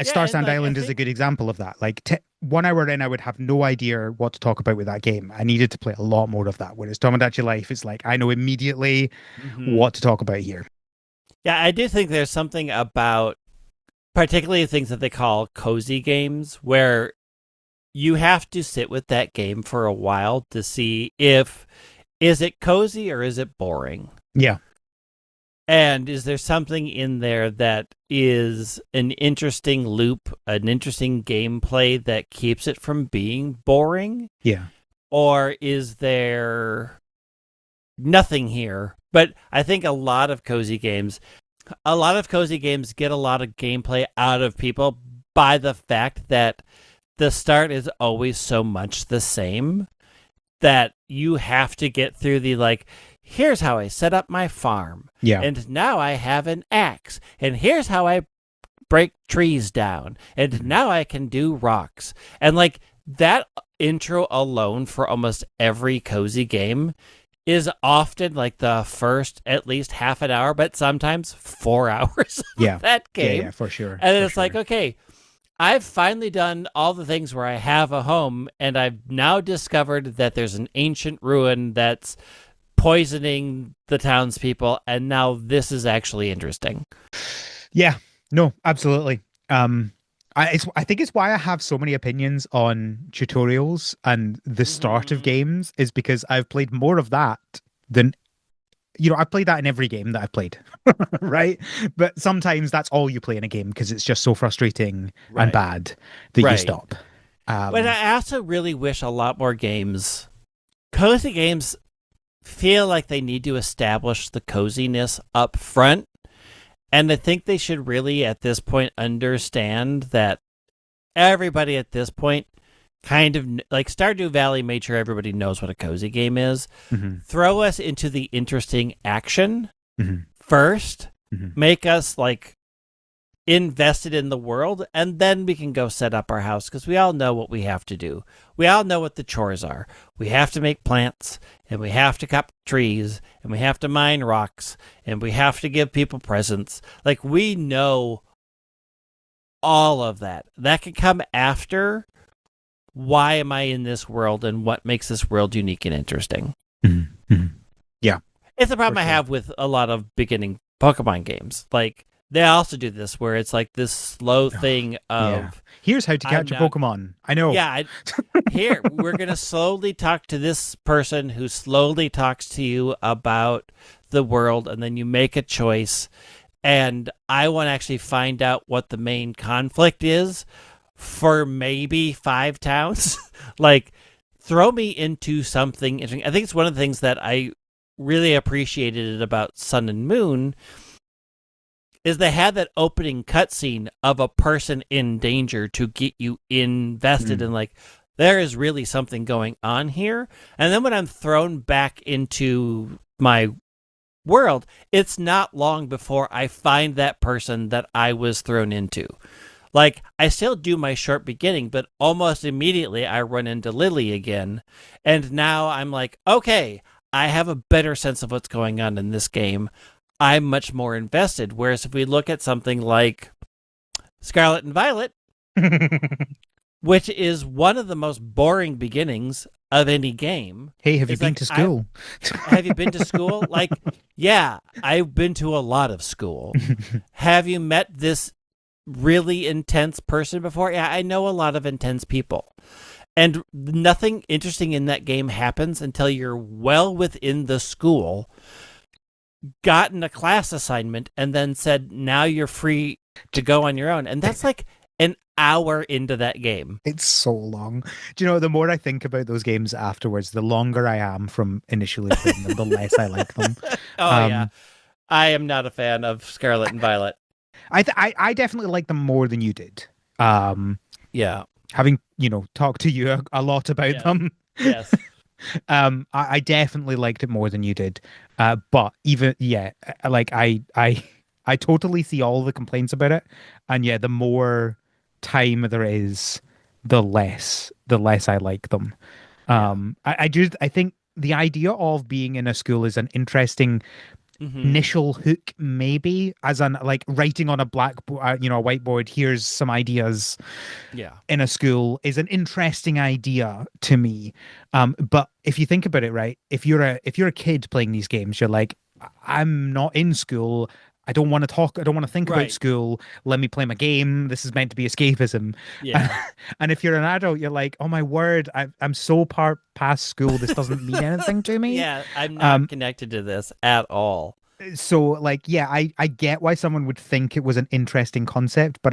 Star Sand Island is a good example of that. Like 1 hour in, I would have no idea what to talk about with that game. I needed to play a lot more of that. Whereas Tomodachi Life is like, I know immediately what to talk about here. Yeah, I do think there's something about particularly things that they call cozy games where you have to sit with that game for a while to see is it cozy or is it boring? Yeah. And is there something in there that is an interesting loop, an interesting gameplay that keeps it from being boring? Yeah. Or is there nothing here? But I think a lot of cozy games get a lot of gameplay out of people by the fact that the start is always so much the same that you have to get through the like, here's how I set up my farm. Yeah. And now I have an axe. And here's how I break trees down. And now I can do rocks. And like that intro alone for almost every cozy game is often like the first at least half an hour, but sometimes 4 hours of that game. Yeah, for sure. And then it's like, okay, I've finally done all the things where I have a home, and I've now discovered that there's an ancient ruin that's poisoning the townspeople, and now this is actually interesting. Yeah, no, absolutely. I think it's why I have so many opinions on tutorials and the start of Mm-hmm. games is because I've played more of that than I've played that in every game that I've played, right? But sometimes that's all you play in a game because it's just so frustrating and Right. bad that you Right. stop. But Um, I also really wish a lot more games, cozy games, feel like they need to establish the coziness up front. And I think they should really, at this point, understand that everybody at this point kind of like Stardew Valley made sure everybody knows what a cozy game is. mhm, Throw us into the interesting action mhm, first, mhm. make us like invested in the world, and then we can go set up our house because we all know what we have to do. We all know what the chores are. We have to make plants, and we have to cut trees, and we have to mine rocks, and we have to give people presents. Like, we know all of that. That can come after why am I in this world and what makes this world unique and interesting. Mhm, mhm. Yeah, It's a for problem I sure. have with a lot of beginning Pokemon games. Like, they also do this where it's like this slow thing Yeah. of Here's how to I'm catch a not. Pokemon. I know. Yeah, here we're gonna slowly talk to this person who slowly talks to you about the world, and then you make a choice. And I want to actually find out what the main conflict is for maybe 5 towns. Like, throw me into something interesting. I think it's one of the things that I really appreciated about Sun and Moon is they had that opening cutscene of a person in danger to get you invested in Mm. like there is really something going on here. And then when I'm thrown back into my world, it's not long before I find that person that I was thrown into. Like, I still do my short beginning, but almost immediately I run into Lily again. And now I'm like, okay, I have a better sense of what's going on in this game. I'm much more invested. Whereas if we look at something like Scarlet and Violet, which is one of the most boring beginnings of any game, Hey, have you is been like, to school? have you been to school? Like, yeah, I've been to a lot of school. Have you met this really intense person before? Yeah, I know a lot of intense people. And nothing interesting in that game happens until you're well within the school, gotten a class assignment, and then said, now you're free to go on your own. And that's like an hour into that game. It's so long. Do you know, the more I think about those games afterwards, the longer I am from initially playing them, the less I like them. Oh, yeah. Um, I am not a fan of Scarlet and Violet. I definitely like them more than you did. Um, Yeah. having, talked to you a lot about Yes. them. Yes. I definitely liked it more than you did. But even yeah, like I totally see all the complaints about it, and yeah, the more time there is, the less I like them. Yeah. I think the idea of being in a school is an interesting Mm-hmm. initial hook, maybe as an like writing on a blackboard, a whiteboard. Here's some ideas Yeah. in a school is an interesting idea to me. But if you think about it, right, if you're a kid playing these games, you're like, I'm not in school. I don't want to talk. I don't want to think about Right. school. Let me play my game. This is meant to be escapism. And, Yeah. and if you're an adult, you're like, oh my word, I'm so past school. This doesn't mean anything to me. Yeah. I'm not Um, connected to this at all. so like, yeah, I get why someone would think it was an interesting concept, but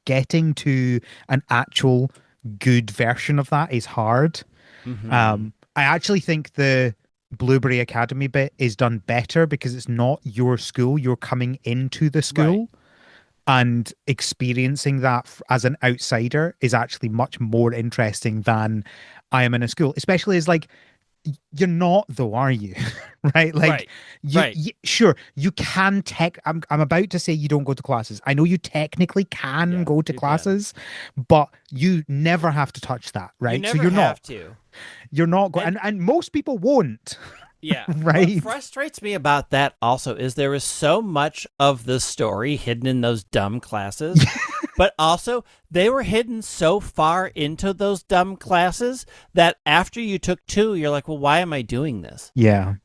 getting to an actual good version of that is hard. Mm-hmm. I actually think the Blueberry Academy bit is done better because it's not your school. You're coming into the Right. school and experiencing that as an outsider is actually much more interesting than I am in a school, especially as like you're not though, are you? Right? Like Right. Right. sure, you can tech I'm about to say you don't go to classes. I know you technically can Yeah. go to You can. classes, but you never have to touch that, You right? So never you're not have to. you're not going And and most people won't, yeah, what right? frustrates me about that also is there is so much of the story hidden in those dumb classes, but also they were hidden so far into those dumb classes that after you took two, you're like, well, why am I doing this? Yeah.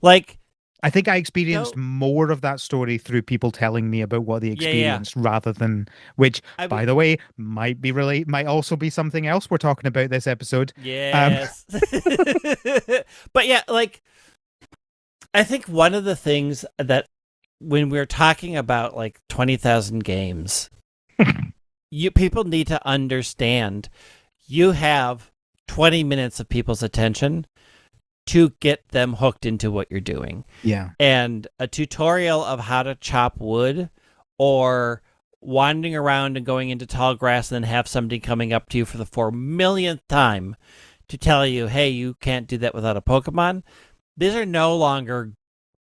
Like, I think I experienced don't, more of that story through people telling me about what they yeah, yeah. experienced rather than, which, I mean, by the way, might also be something else we're talking about this episode. Um, yes. But yeah, like, I think one of the things that when we're talking about like 20,000 games, you people need to understand you have 20 minutes of people's attention to get them hooked into what you're doing. yeah, And a tutorial of how to chop wood or wandering around and going into tall grass and then have somebody coming up to you for the 4 millionth time to tell you, hey, you can't do that without a Pokemon. These are no longer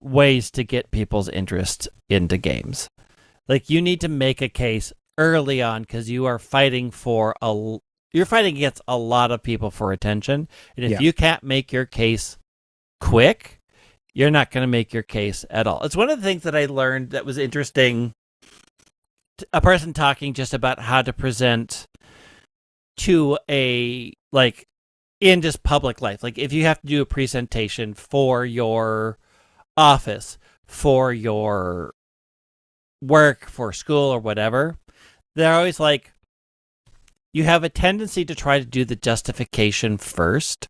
ways to get people's interest into games. Like, you need to make a case early on because you're fighting against a lot of people for attention. And if yeah. you can't make your case quick, you're not going to make your case at all. It's one of the things that I learned that was interesting. A person talking just about how to present to a, like, in just public life. Like, if you have to do a presentation for your office, for your work, for school, or whatever, they're always like, you have a tendency to try to do the justification first.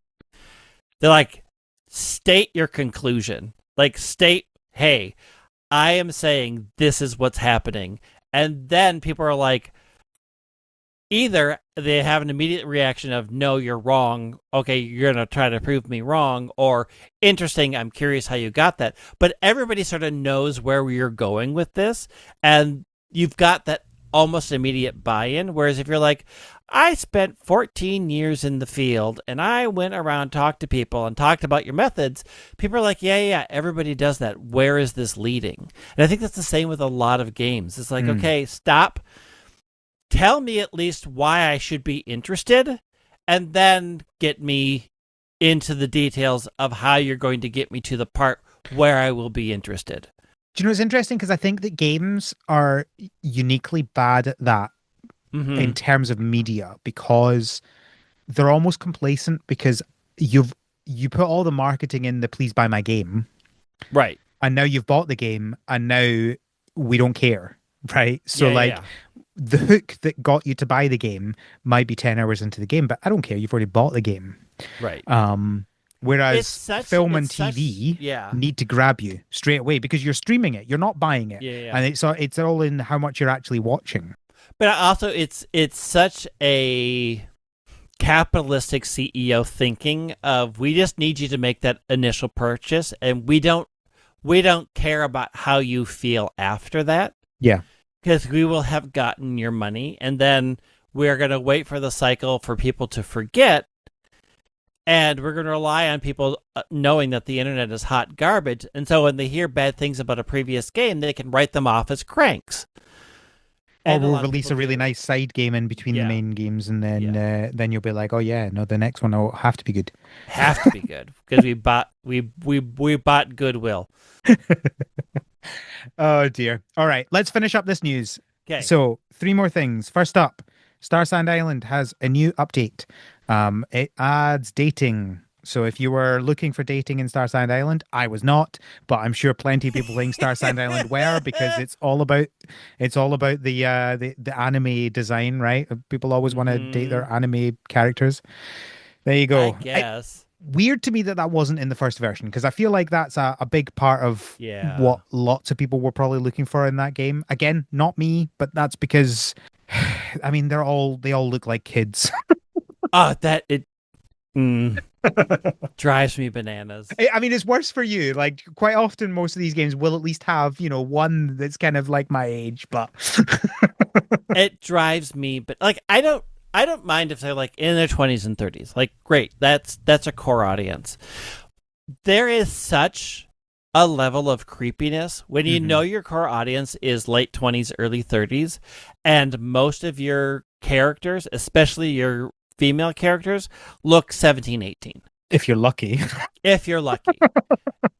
They're like, state your conclusion. Like, state, hey, I am saying this is what's happening. And then people are like, either they have an immediate reaction of, no, you're wrong. Okay, you're going to try to prove me wrong. Or, interesting, I'm curious how you got that. But everybody sort of knows where you're going with this. And you've got that almost immediate buy-in. Whereas if you're like, I spent 14 years in the field and I went around, talked to people and talked about your methods, people are like, yeah, everybody does that. Where is this leading? And I think that's the same with a lot of games. It's like, okay, stop. Tell me at least why I should be interested, and then get me into the details of how you're going to get me to the part where I will be interested. Do you know what's interesting? Because I think that games are uniquely bad at that Mm-hmm. in terms of media because they're almost complacent because you put all the marketing in the please buy my game Right. and now you've bought the game and now we don't care, right? So like Yeah. the hook that got you to buy the game might be 10 hours into the game, but I don't care, you've already bought the game. Right. Um It's Whereas such. film and It's such. TV Yeah. need to grab you straight away because you're streaming it, you're not buying it. Yeah. And it's all in how much you're actually watching. But also, it's such a capitalistic CEO thinking of, we just need you to make that initial purchase, and we don't care about how you feel after that, Yeah. because we will have gotten your money, and then we're going to wait for the cycle for people to forget, and we're going to rely on people knowing that the internet is hot garbage, and so when they hear bad things about a previous game, they can write them off as cranks. Or And a we'll lot of release people a really do. nice side game in between the Yeah. main games, and Yeah. then you'll be like, oh yeah, no, the next one will have to be good. Have to be good because we bought goodwill. Oh dear. All right, let's finish up this news. Okay. So, three more things. First up, Star Sand Island has a new update. It adds dating. So if you were looking for dating in Star Sand Island, I was not, but I'm sure plenty of people playing Star Sand Island were because it's all about the anime design, right? People always want to date Hmm. their anime characters. There you I go. guess. Weird to me that that wasn't in the first version because I feel like that's a big part of Yeah. what lots of people were probably looking for in that game. Again, not me, but that's because I mean they all look like kids. Oh, that it drives me bananas. I mean, it's worse for you. Like quite often, most of these games will at least have one that's kind of like my age, but It drives me, but like I don't mind if they're like in their 20s and 30s. Like, great, that's a core audience. There is such a level of creepiness when you know Mhm. your core audience is late 20s, early 30s, and most of your characters, especially your female characters, look 17, 18. If you're lucky. If you're lucky.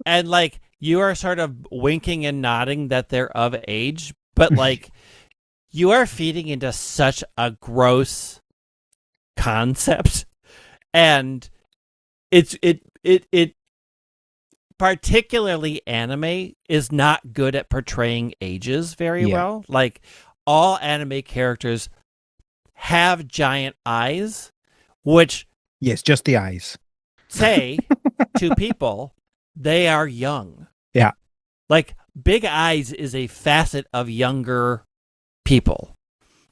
And like, you are sort of winking and nodding that they're of age, but like, you are feeding into such a gross concept, and it's it particularly anime is not good at portraying ages very Yeah. well. Like all anime characters have giant eyes, which Yes, just the eyes. say to people they are young. Yeah. Like big eyes is a facet of younger people.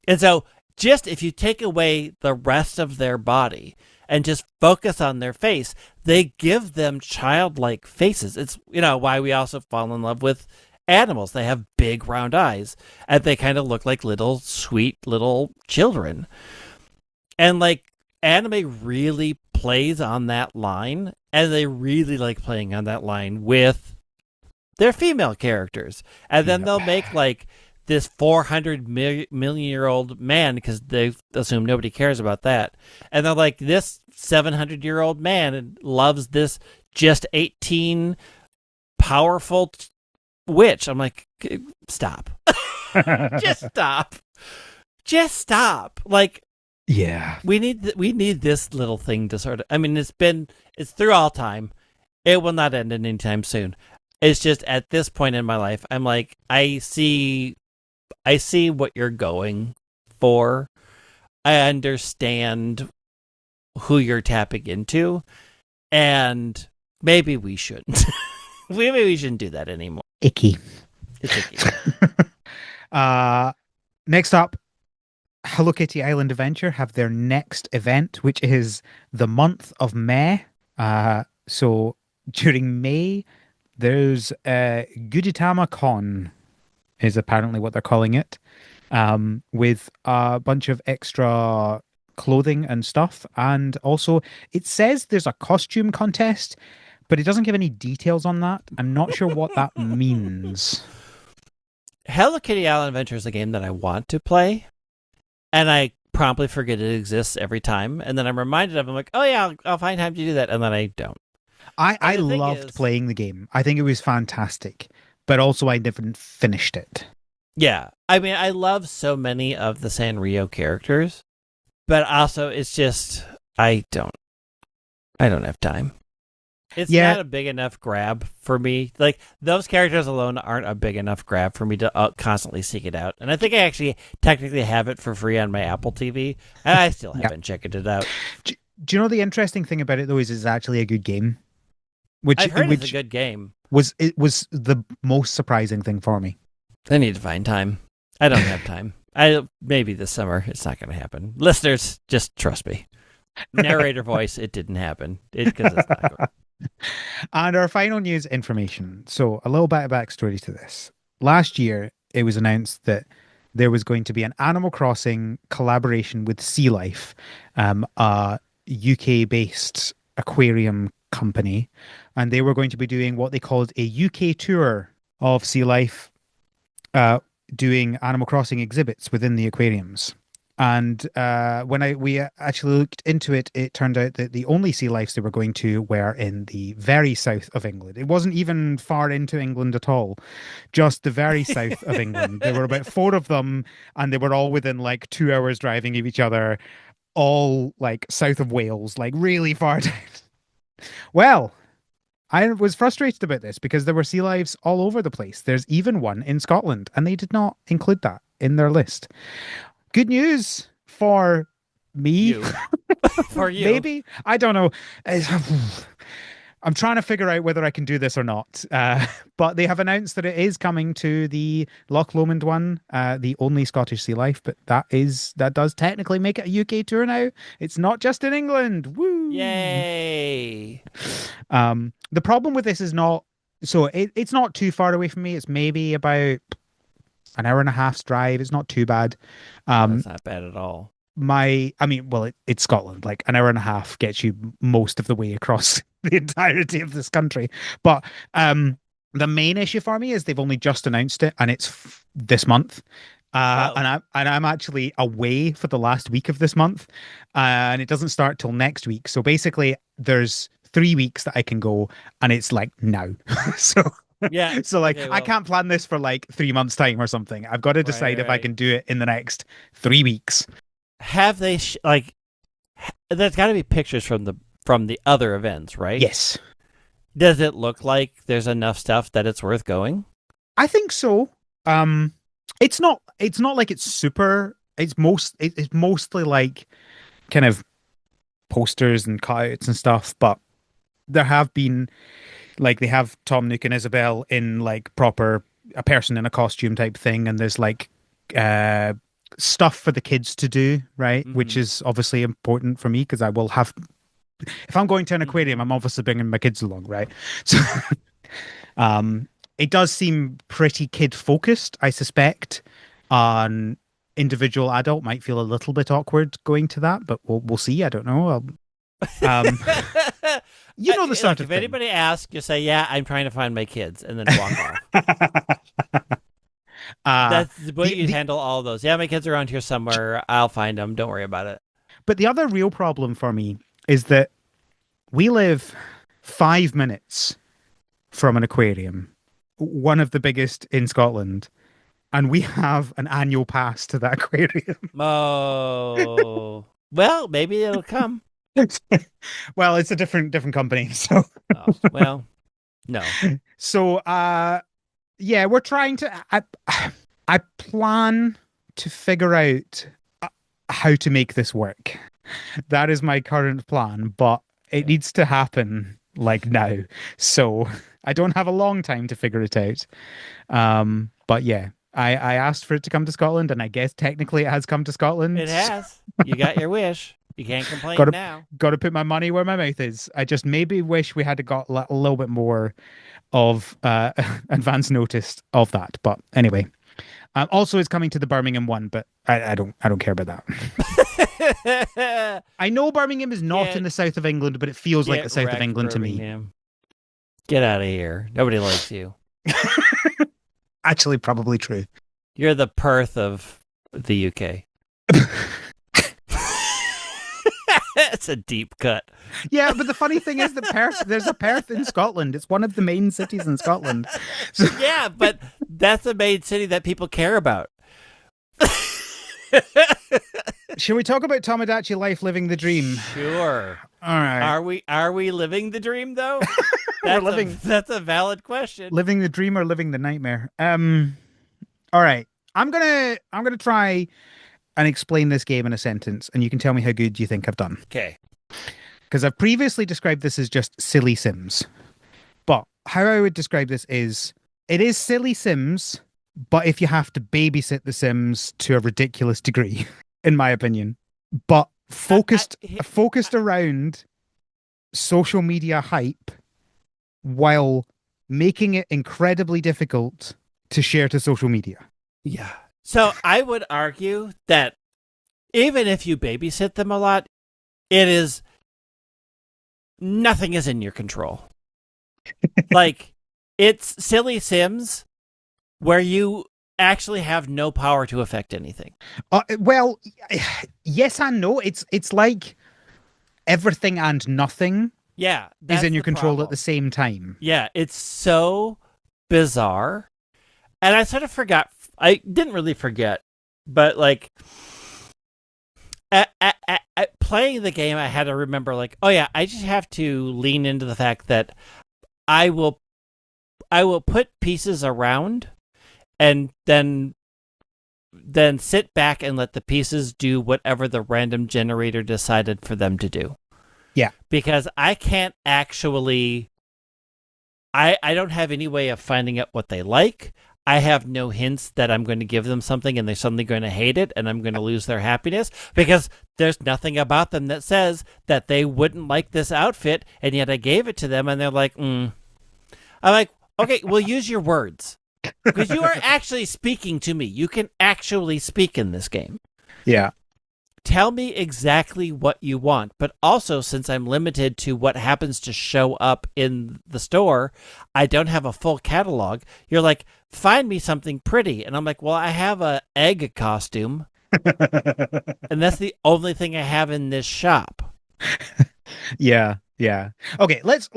And so just if you take away the rest of their body and just focus on their face, they give them childlike faces. It's why we also fall in love with animals. They have big round eyes and they kind of look like little sweet little children. And like anime really plays on that line, and they really like playing on that line with their female characters. And then Yep. they'll make like this 400 million year old man because they assume nobody cares about that. And they're like, this 700-year-old man loves this just 18 powerful witch. I'm like, stop. Just stop. Just stop. Like, Yeah. we need this little thing to sort of. I mean, it's through all time. It will not end anytime soon. It's just at this point in my life, I'm like, I see what you're going for. I understand who you're tapping into, and maybe we shouldn't. Maybe we shouldn't do that anymore. Icky. It's icky. Next up, Hello Kitty Island Adventure have their next event, which is the month of May. So during May, there's Gudetama Con, is apparently what they're calling it, with a bunch of extra clothing and stuff. And also, it says there's a costume contest, but it doesn't give any details on that. I'm not sure what that means. Hello Kitty Island Adventure is a game that I want to play, and I promptly forget it exists every time. And then I'm reminded of it. I'm like, oh yeah, I'll find time to do that. And then I don't. I the thing loved is- playing the game. I think it was fantastic, but also I never finished it. Yeah. I mean, I love so many of the Sanrio characters, but also it's just, I don't have time. It's Yeah. not a big enough grab for me. Like, those characters alone aren't a big enough grab for me to constantly seek it out. And I think I actually technically have it for free on my Apple TV, and I still Yeah. haven't checked it out. Do you know the interesting thing about it though is it's actually a good game, which I've heard it's a which good game. was the most surprising thing for me. I need to find time. I don't have time. Maybe this summer. It's not going to happen. Listeners, just trust me. Narrator voice, it didn't happen. Because it's not going. And our final news information. So a little bit of backstory to this. Last year, it was announced that there was going to be an Animal Crossing collaboration with Sea Life, a UK-based aquarium company, and they were going to be doing what they called a UK tour of Sea Life, doing Animal Crossing exhibits within the aquariums. And when we actually looked into it, it turned out that the only sea lives they were going to were in the very south of England. It wasn't even far into England at all, just the very south of England. There were about 4 of them, and they were all within like 2 hours driving of each other, all like south of Wales, like really far down. Well, I was frustrated about this because there were sea lives all over the place. There's even one in Scotland, and they did not include that in their list. Good news for me. You. For you. Maybe. I don't know. I'm trying to figure out whether I can do this or not. But they have announced that it is coming to the Loch Lomond one, the only Scottish sea life, but that does technically make it a UK tour now. It's not just in England. Woo! Yay. The problem with this is not it's not too far away from me. It's maybe about an hour and a half's drive. It's not too bad. That's not bad at all. It's Scotland. Like an hour and a half gets you most of the way across the entirety of this country. But the main issue for me is they've only just announced it, and it's this month. And I'm actually away for the last week of this month, and it doesn't start till next week. So basically, there's 3 weeks that I can go, and it's like now. So. Yeah. So like okay, I can't plan this for like 3 months time or something. I've got to decide if I right. can do it in the next 3 weeks. Have they there's got to be pictures from the other events, right? Yes. Does it look like there's enough stuff that it's worth going? I think so. Um, it's not like it's super. It's mostly like kind of posters and cutouts and stuff, but there have been like they have Tom Nook and Isabel in like proper a person in a costume type thing, and there's like uh stuff for the kids to do, right? Which Mm-hmm. is obviously important for me because I will have if I'm going to an Mm-hmm. aquarium, I'm obviously bringing my kids along, right? So um it does seem pretty kid focused, I suspect. An individual adult might feel a little bit awkward going to that, but we'll see. I don't know. Um, you know the sort Look, of if thing. anybody asks, you say, "Yeah, I'm trying to find my kids," and then walk off. uh That's the way the you the handle all of those. Yeah, my kids are around here somewhere. I'll find them. Don't worry about it. but the other real problem for me is that we live 5 minutes from an aquarium, one of the biggest in Scotland, and we have an annual pass to that aquarium. Oh, well, maybe it'll come. Well, it's a different company, so Oh, well, no. yeah, we're trying to I plan to figure out how to make this work. That is my current plan, but it Okay. needs to happen like now. So I don't have a long time to figure it out. But yeah, I asked for it to come to Scotland, and I guess technically it has come to It Scotland. has. You got your wish. You can't got complain to now. got to put my money where my mouth is. I just maybe wish we had got a little bit more of advance notice of that. But anyway, also it's coming to the Birmingham one, but I don't care about that. I know Birmingham is not in get the south of England, but it feels like the get south of wrecked, England to me. Birmingham. Get out of here. Nobody likes you. Actually, probably true. You're the Perth of the UK. It's a deep cut. Yeah, but the funny thing is that there's a Perth in Scotland. It's one of the main cities in Scotland. So, Yeah, but that's a main city that people care about. shall we talk about Tomodachi Life living the dream? Sure. All right. Are we living the dream though? We're That's a valid question. living the dream or living the nightmare. All right. I'm gonna try and explain this game in a sentence, and you can tell me how good you think I've done. Okay. Because I've previously described this as just silly Sims. But how I would describe this is it is silly Sims, but if you have to babysit the Sims to a ridiculous degree, in my opinion. But focused around social media hype while making it incredibly difficult to share to social media. Yeah. So I would argue that even if you babysit them a lot, it is nothing is in your control. Like it's silly Sims where you actually have no power to affect anything. Well, yes and no. It's like everything and nothing Yeah, is that's in your the control at the problem. same time. Yeah, it's so bizarre. And I sort of forgot. I didn't really forget, but like at playing the game, I had to remember, like, oh yeah, I just have to lean into the fact that I will, I will put pieces around, and then sit back and let the pieces do whatever the random generator decided for them to do. Yeah. Because I can't actually, I don't have any way of finding out what they like. I have no hints that I'm going to give them something and they're suddenly going to hate it and I'm going to lose their happiness because there's nothing about them that says that they wouldn't like this outfit, and yet I gave it to them and they're like, I'm like, okay, well, use your words because you are actually speaking to me. You can actually speak in this game. Yeah. Tell me exactly what you want. But also, since I'm limited to what happens to show up in the store, I don't have a full catalog. You're like, find me something pretty. And I'm like, well, I have a egg costume, and that's the only thing I have in this shop. Yeah, yeah. Okay, let's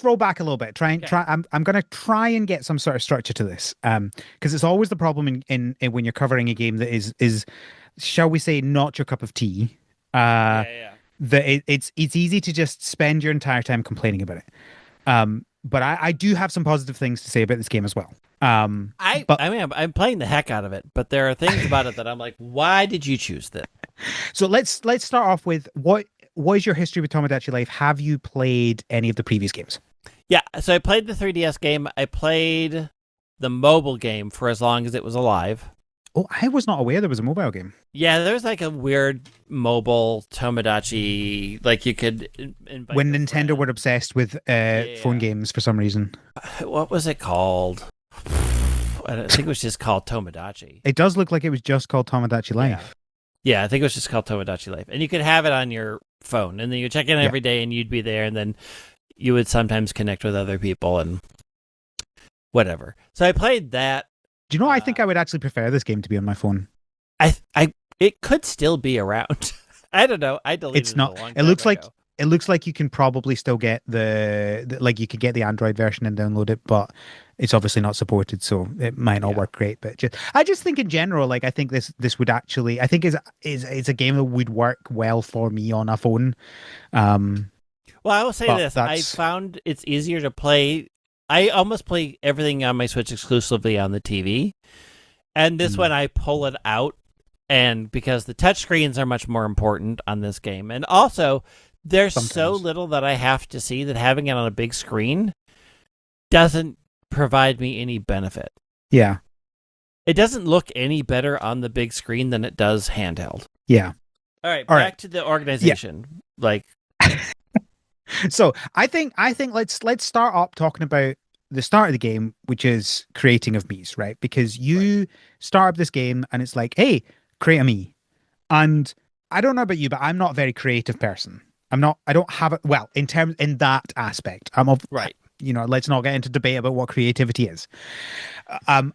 roll back a little bit. Okay. I'm gonna try and get some sort of structure to this. Because it's always the problem in when you're covering a game that is shall we say not your cup of tea. Uh Yeah, yeah. that it's easy to just spend your entire time complaining about it. but I do have some positive things to say about this game as well. But I mean, I'm playing the heck out of it, but there are things about it that I'm like, why did you choose this? so let's start off with what is your history with Tomodachi Life? Have you played any of the previous games? Yeah, so I played the 3DS game. I played the mobile game for as long as it was alive. Oh, I was not aware there was a mobile game. Yeah, there's like a weird mobile Tomodachi, like you could invite When your Nintendo were friend. obsessed with phone Yeah. games for some reason. What was it called? I think it was just called Tomodachi. It does look like it was just called Tomodachi Yeah. Life. Yeah, I think it was just called Tomodachi Life. And you could have it on your phone, and then you check in Yeah. every day, and you'd be there, and then you would sometimes connect with other people and whatever. So I played that. Do you know, I think I would actually prefer this game to be on my phone. It could still be around. I don't know. I deleted It's it a not. long It time looks like ago. it looks like you can probably still get like you could get the Android version and download it, but it's obviously not supported, so it might not Yeah. work great. But I just think in general, like I think this would actually, I think is a game that would work well for me on a phone. Um, Well, I will say but this. I that's found it's easier to play. I almost play everything on my Switch exclusively on the TV. And this one, I pull it out. And because the touchscreens are much more important on this game. And also, there's so sometimes. little that I have to see that having it on a big screen doesn't provide me any benefit. Yeah, It doesn't look any better on the big screen than it does handheld. yeah. All right, All back right. to the organization. Like, So I think let's start up talking about the start of the game, which is creating of Mii's, right? Because right. you start up this game and it's like, hey, create a Mii. And I don't know about you, but I'm not a very creative person. I don't have it well in that aspect. Right. Let's not get into debate about what creativity is. I'm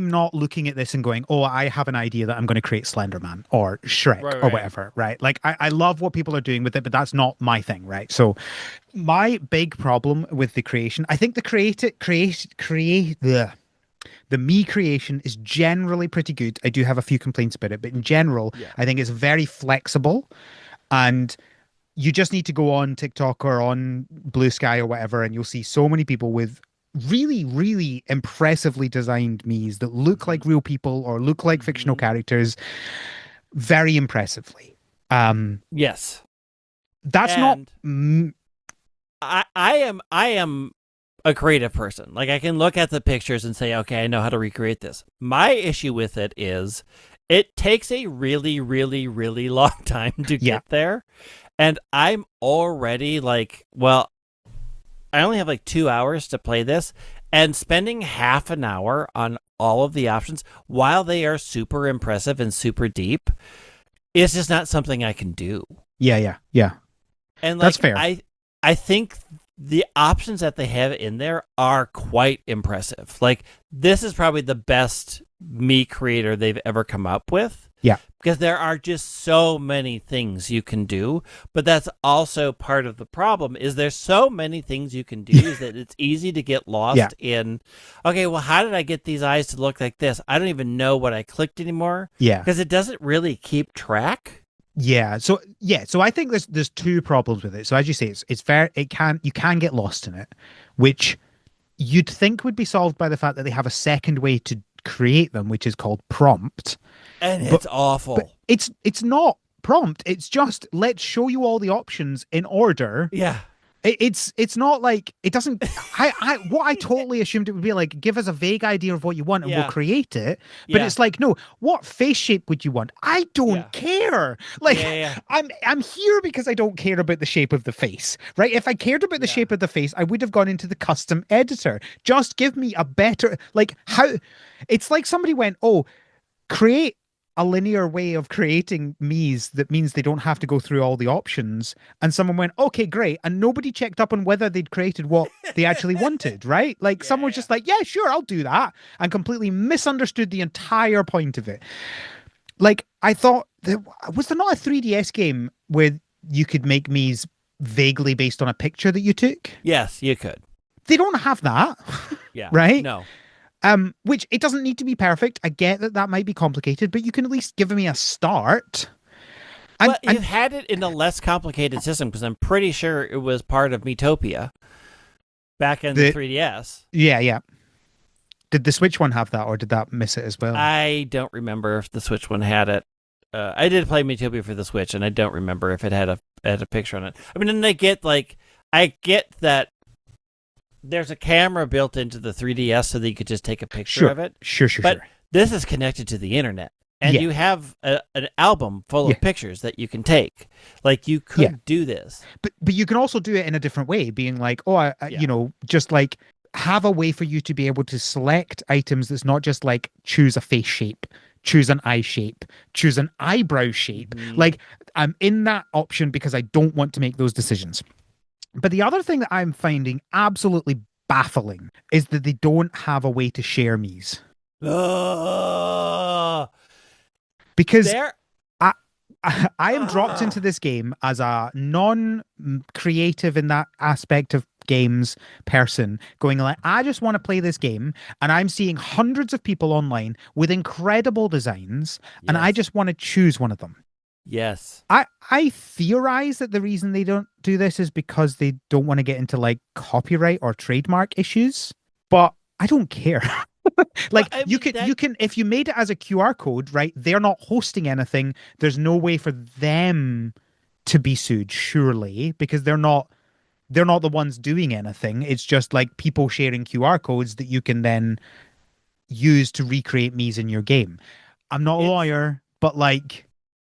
not looking at this and going, oh, I have an idea that I'm going to create Slenderman or Shrek or Right. whatever, right? Like I love what people are doing with it, but that's not my thing, right? So my big problem with the creation, I think the me creation is generally pretty good. I do have a few complaints about it, but in general, Yeah. I think it's very flexible and you just need to go on TikTok or on Blue Sky or whatever, and you'll see so many people with really, really impressively designed Mii's that look Mm-hmm. like real people or look like fictional Mm-hmm. characters very impressively. Yes. That's not. And I am a creative person. Like I can look at the pictures and say, okay, I know how to recreate this. My issue with it is it takes a really, really, really long time to Yeah. get there. And I'm already like, well, I only have like 2 hours to play this, and spending half an hour on all of the options while they are super impressive and super deep is just not something I can do. Yeah. And like That's fair. I think the options that they have in there are quite impressive. Like this is probably the best me creator they've ever come up with. Yeah. Because there are just so many things you can do, but that's also part of the problem is there's so many things you can do is that it's easy to get lost Yeah. in, okay, well, how did I get these eyes to look like this? I don't even know what I clicked anymore Yeah. because it doesn't really keep track. So I think there's two problems with it. So as you say, it's fair. You can get lost in it, which you'd think would be solved by the fact that they have a second way to create them, which is called prompt. And But it's awful. but it's not prompt. It's just let's show you all the options in order. Yeah. It's not like it doesn't. I totally assumed it would be like give us a vague idea of what you want and we'll Yeah. create it. But Yeah. it's like no, what face shape would you want? I don't Yeah. care. Like Yeah. I'm here because I don't care about the shape of the face, right? If I cared about the Yeah. shape of the face, I would have gone into the custom editor. Just give me a better like how. It's like somebody went, oh, create a linear way of creating Mii's that means they don't have to go through all the options. And someone went, okay, great. And nobody checked up on whether they'd created what they actually wanted, right? Like someone was just like, yeah, sure, I'll do that. And completely misunderstood the entire point of it. Like I thought, was there not a 3DS game where you could make Mii's vaguely based on a picture that you took? Yes, you could. They don't have that, Yeah. right? No. Which it doesn't need to be perfect. I get that might be complicated, but you can at least give me a start. Well, you've had it in a less complicated system because I'm pretty sure it was part of Metopia. back in the The 3DS. yeah. Did the Switch one have that, or did that miss it as well? I don't remember if the Switch one had it. I did play Metopia for the Switch, and I don't remember if it had a picture on it. I mean, and I get that there's a camera built into the 3DS so that you could just take a picture Sure, of it. But sure. this is connected to the internet, and Yeah, you have an album full yeah, of pictures that you can take. Like you yeah. could do this. But you can also do it in a different way, being like, oh, Yeah. just like have a way for you to be able to select items that's not just like choose a face shape, choose an eye shape, choose an eyebrow shape. Mm-hmm. Like I'm in that option because I don't want to make those decisions. But the other thing that I'm finding absolutely baffling is that they don't have a way to share me's. Because There. I, I am dropped into this game as a non-creative in that aspect of games person, going like, I just want to play this game, and I'm seeing hundreds of people online with incredible designs, and I Yes. just want to choose one of them. Yes. I theorize that the reason they don't do this is because they don't want to get into like copyright or trademark issues, but I don't care. Well, Like I you mean can that. if you made it as a QR code, right? They're not hosting anything. There's no way for them to be sued, surely, because they're not the ones doing anything. It's just like people sharing QR codes that you can then use to recreate me's in your game. I'm not a It's lawyer, but like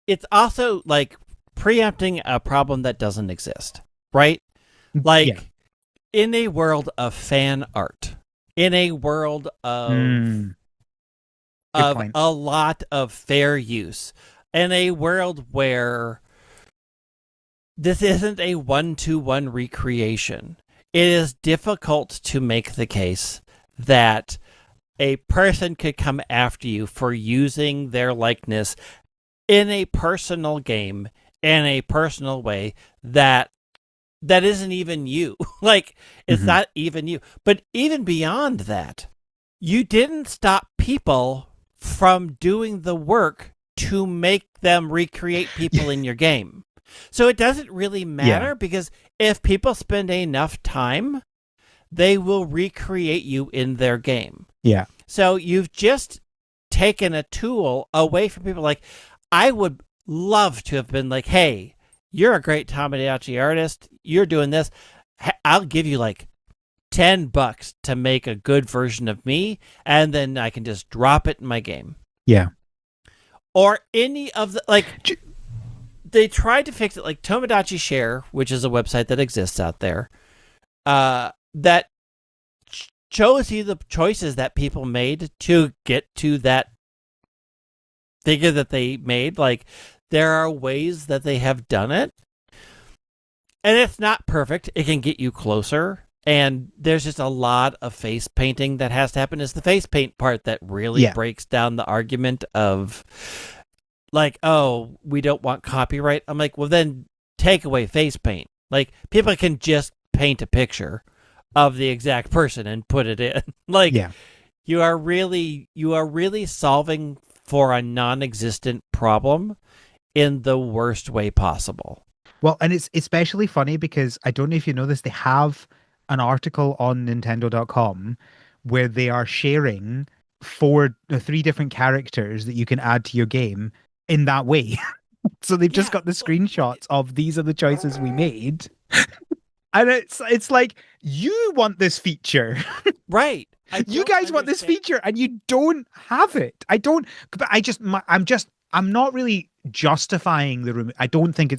it's also like preempting a problem that doesn't exist, right? yeah. Like in a world of fan art, in a world Mm, good of point. a lot of fair use, in a world where this isn't a one-to-one recreation, it is difficult to make the case that a person could come after you for using their likeness in a personal game in a personal way that isn't even you. Like it's Mhm. not even you. But even beyond that, you didn't stop people from doing the work to make them recreate people in your game. So it doesn't really Yeah. matter because if people spend enough time, they will recreate you in their game. Yeah. So you've just taken a tool away from people. Like I would love to have been like, hey, you're a great Tomodachi artist. You're doing this. I'll give you like $10 to make a good version of me, and then I can just drop it in my game. Yeah. Or any of the like J- they tried to fix it like Tomodachi Share, which is a website that exists out there, that shows you the choices that people made to get to that figure that they made. Like there are ways that they have done it, and it's not perfect. It can get you closer, and there's just a lot of face painting that has to happen. It's the face paint part that really Yeah. breaks down the argument of like, oh, we don't want copyright. I'm like, well, then take away face paint. Like people can just paint a picture of the exact person and put it in. Like Yeah. you are really solving for a non-existent problem in the worst way possible. Well, and it's especially funny because I don't know if you know this, they have an article on Nintendo.com where they are sharing three different characters that you can add to your game in that way. So they've just Yeah, got the screenshots of these are the choices we made. And it's like you want this feature. right. I You don't guys want this understand. feature and you don't have it. I don't, but I'm not really justifying the room. I don't think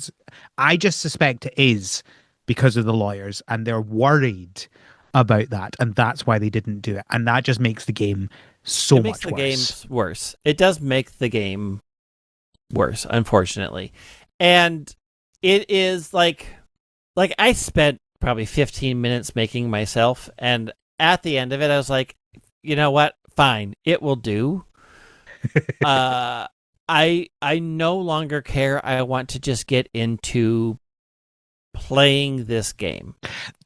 I just suspect it is because of the lawyers and they're worried about that. And that's why they didn't do it. And that just makes the game so It makes much the worse. games worse. It does make the game worse, unfortunately. And it is like I spent probably 15 minutes making myself, and at the end of it I was like, you know what? Fine. It will do. Uh I no longer care. I want to just get into playing this game.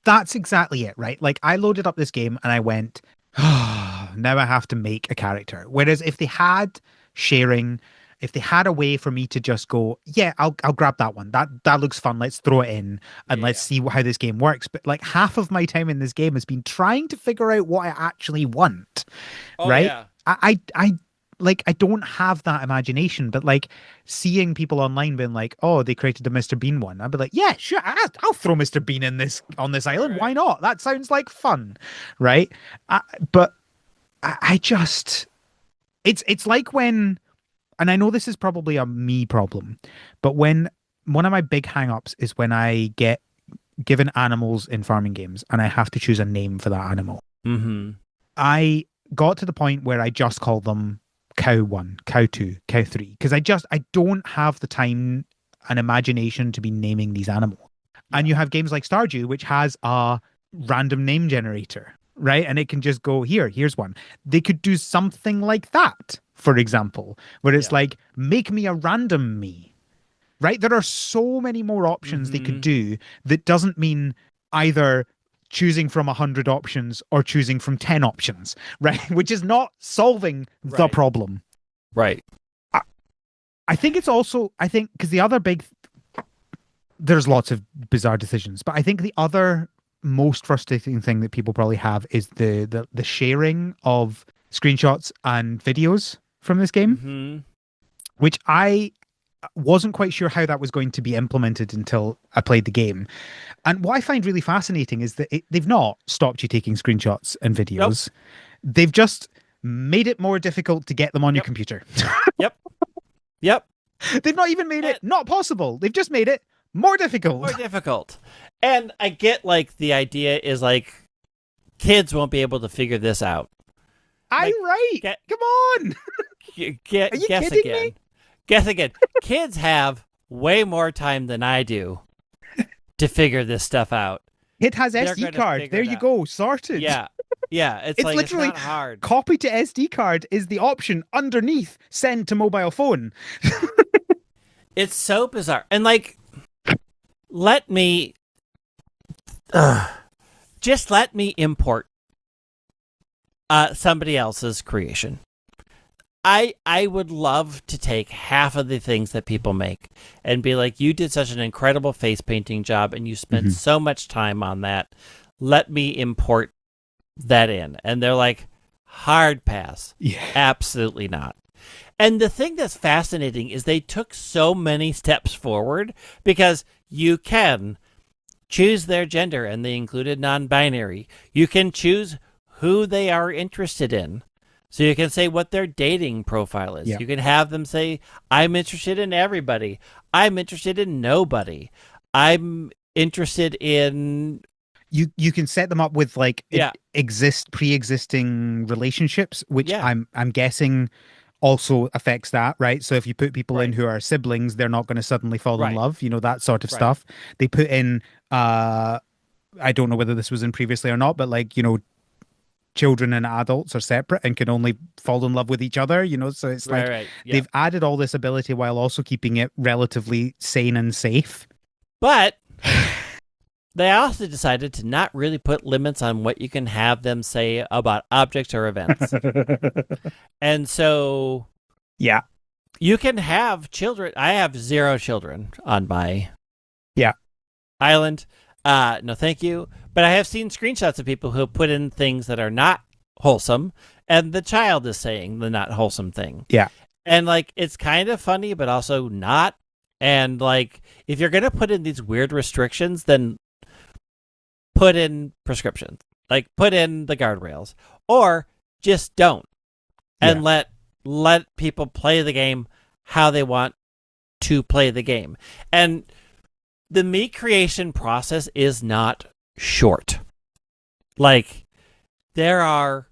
That's exactly it, right? Like I loaded up this game and I went, oh, now I have to make a character. Whereas if they had sharing if they had a way for me to just go, yeah, I'll grab that one. That looks fun. Let's throw it in and let's Yeah. see how this game works. But like half of my time in this game has been trying to figure out what I actually want, Oh right? yeah. I like I don't have that imagination, but like seeing people online being like, "Oh, they created a Mr. Bean one," I'd be like, "Yeah, sure, I'll throw Mr. Bean in this on this Right, island. Why right. not? That sounds like fun, right?" But I just it's like when, and I know this is probably a me problem, but when one of my big hang-ups is when I get given animals in farming games and I have to choose a name for that animal. Mm-hmm. I got to the point where I just call them cow one, cow two, cow three, because I don't have the time and imagination to be naming these animals. And Yeah. you have games like Stardew, which has a random name generator, right? And it can just go, here's one. They could do something like that, for example, where it's Yeah. like, make me a random me, right? There are so many more options they could Mm-hmm. do that doesn't mean either choosing from 100 options or choosing from 10 options, right? Which is not solving the Right. problem. Right. I, I think it's also, I think, because the other big, there's lots of bizarre decisions, but I think the other most frustrating thing that people probably have is the sharing of screenshots and videos from this game, Mm-hmm. which I wasn't quite sure how that was going to be implemented until I played the game. And what I find really fascinating is that they've not stopped you taking screenshots and Nope. videos. They've just made it more difficult to get them on your Yep. computer. Yep. Yep. They've not even made And it not possible. They've just made it more difficult. more difficult. And I get like the idea is like kids won't be able to figure this out. I'm Like right. get Come on. Are you guess kidding me? again. Guess again. Kids have way more time than I do to figure this stuff out. It has They're SD going to card. figure There it you out. go. Sorted. Yeah. Yeah, it's It's like it's literally not hard. copy to SD card is the option underneath send to mobile phone. It's so bizarre. And like let me just let me import somebody else's creation. I would love to take half of the things that people make and be like, you did such an incredible face painting job and you spent so much time on that. Let me import that in. And they're like, hard pass. Yeah. Absolutely not. And the thing that's fascinating is they took so many steps forward because you can choose their gender and they included non-binary. You can choose who they are interested in. So you can say what their dating profile is. Yeah. You can have them say, I'm interested in everybody. I'm interested in nobody. I'm interested in You can set them up with like yeah. pre-existing relationships, which Yeah. I'm guessing also affects that, right? So if you put people in Right. who are siblings, they're not going to suddenly fall in Right. love, that sort of Right. stuff. They put in I don't know whether this was in previously or not, but like, children and adults are separate and can only fall in love with each other, so it's Right. like Right. Yeah. they've added all this ability while also keeping it relatively sane and safe. But they also decided to not really put limits on what you can have them say about objects or events. And so Yeah. you can have children. I have 0 children on my Yeah. island. No, thank you. But I have seen screenshots of people who put in things that are not wholesome, and the child is saying the not wholesome thing. Yeah. And like, it's kind of funny, but also not. And like, if you're going to put in these weird restrictions, then put in prescriptions, like put in the guardrails, or just don't and let people play the game how they want to play the game. And the me creation process is not short. Like, there are,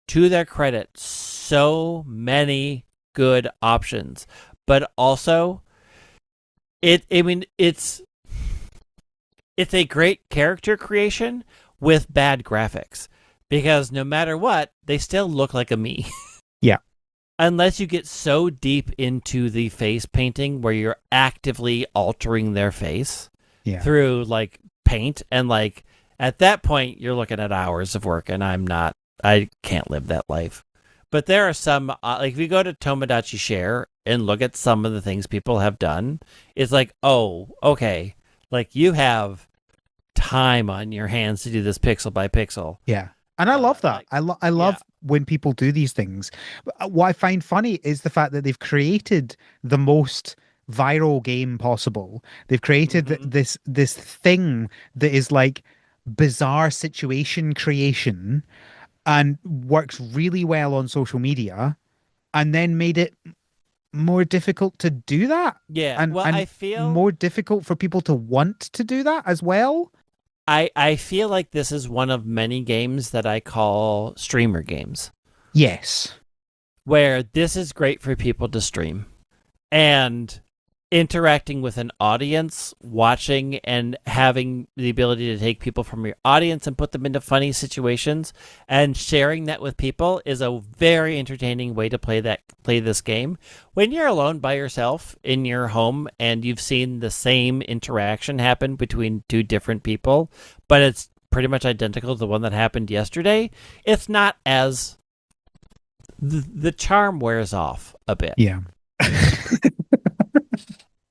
to their credit, so many good options, but also it's a great character creation with bad graphics, because no matter what, they still look like a me. Yeah. Unless you get so deep into the face painting where you're actively altering their face through like paint, and like at that point you're looking at hours of work, and I can't live that life. But there are some, like if you go to Tomodachi Share and look at some of the things people have done, it's like, oh, okay, like you have time on your hands to do this pixel by pixel. Yeah. And I love that. Like, I yeah, love when people do these things. What I find funny is the fact that they've created the most viral game possible. They've created hmm this thing that is like bizarre situation creation and works really well on social media, and then made it more difficult to do that, yeah. Well, I and feel more difficult for people to want to do that as well. I feel like this is one of many games that I call streamer games, Yes. where this is great for people to stream and interacting with an audience, watching and having the ability to take people from your audience and put them into funny situations and sharing that with people is a very entertaining way to play this game. When you're alone by yourself in your home and you've seen the same interaction happen between two different people, but it's pretty much identical to the one that happened yesterday, it's not as the charm wears off a bit. Yeah.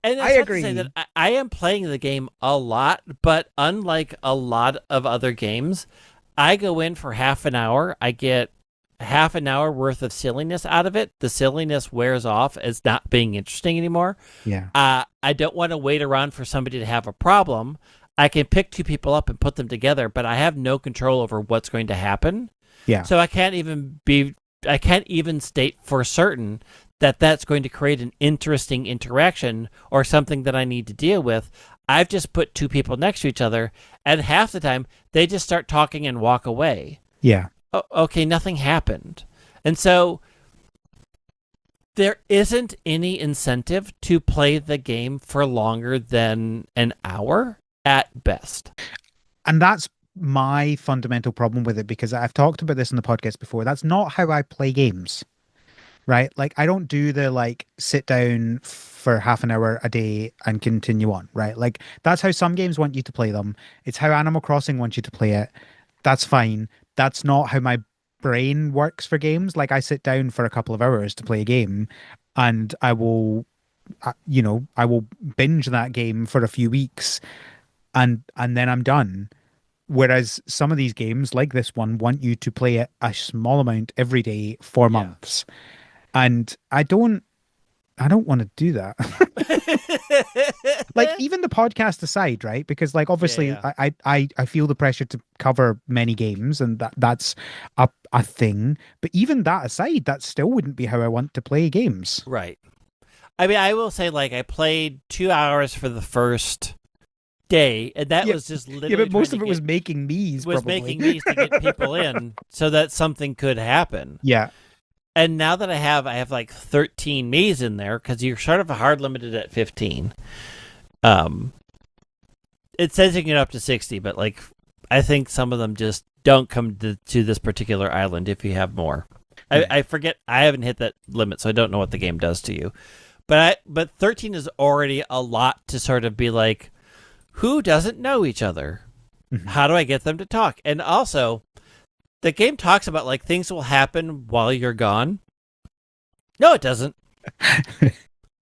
And I that's not to say that agree. I am playing the game a lot, but unlike a lot of other games, I go in for half an hour. I get half an hour worth of silliness out of it. The silliness wears off as not being interesting anymore. Yeah. I don't want to wait around for somebody to have a problem. I can pick two people up and put them together, but I have no control over what's going to happen. Yeah. So I can't even state for certain that that's going to create an interesting interaction or something that I need to deal with. I've just put two people next to each other, and half the time they just start talking and walk away. Yeah. Oh, okay, nothing happened. And so there isn't any incentive to play the game for longer than an hour at best. And that's my fundamental problem with it, because I've talked about this in the podcast before. That's not how I play games, right? Like I don't do the like sit down for half an hour a day and continue on, right? Like that's how some games want you to play them. It's how Animal Crossing wants you to play it. That's fine. That's not how my brain works for games. Like I sit down for a couple of hours to play a game, and I will binge that game for a few weeks, and then I'm done. Whereas some of these games, like this one, want you to play it a small amount every day for Yeah. months. And I don't want to do that. Like even the podcast aside, right? Because like Yeah, obviously yeah. I feel the pressure to cover many games, and that's a thing. But even that aside, that still wouldn't be how I want to play games. Right. I mean, I will say, like, I played 2 hours for the first day, and that Yeah, was just yeah, literally but trying most to of it was get making me's was probably. making these to get people in so that something could happen. Yeah, And now that I have like 13 me's in there because you're sort of hard limited at 15. Um, it says you can get up to 60, but like I think some of them just don't come to this particular island if you have more. yeah, I forget. I haven't hit that limit, so I don't know what the game does to you. But 13 is already a lot to sort of be like, who doesn't know each other? mhm. How do I get them to talk? And also, the game talks about like things will happen while you're gone. No, it doesn't.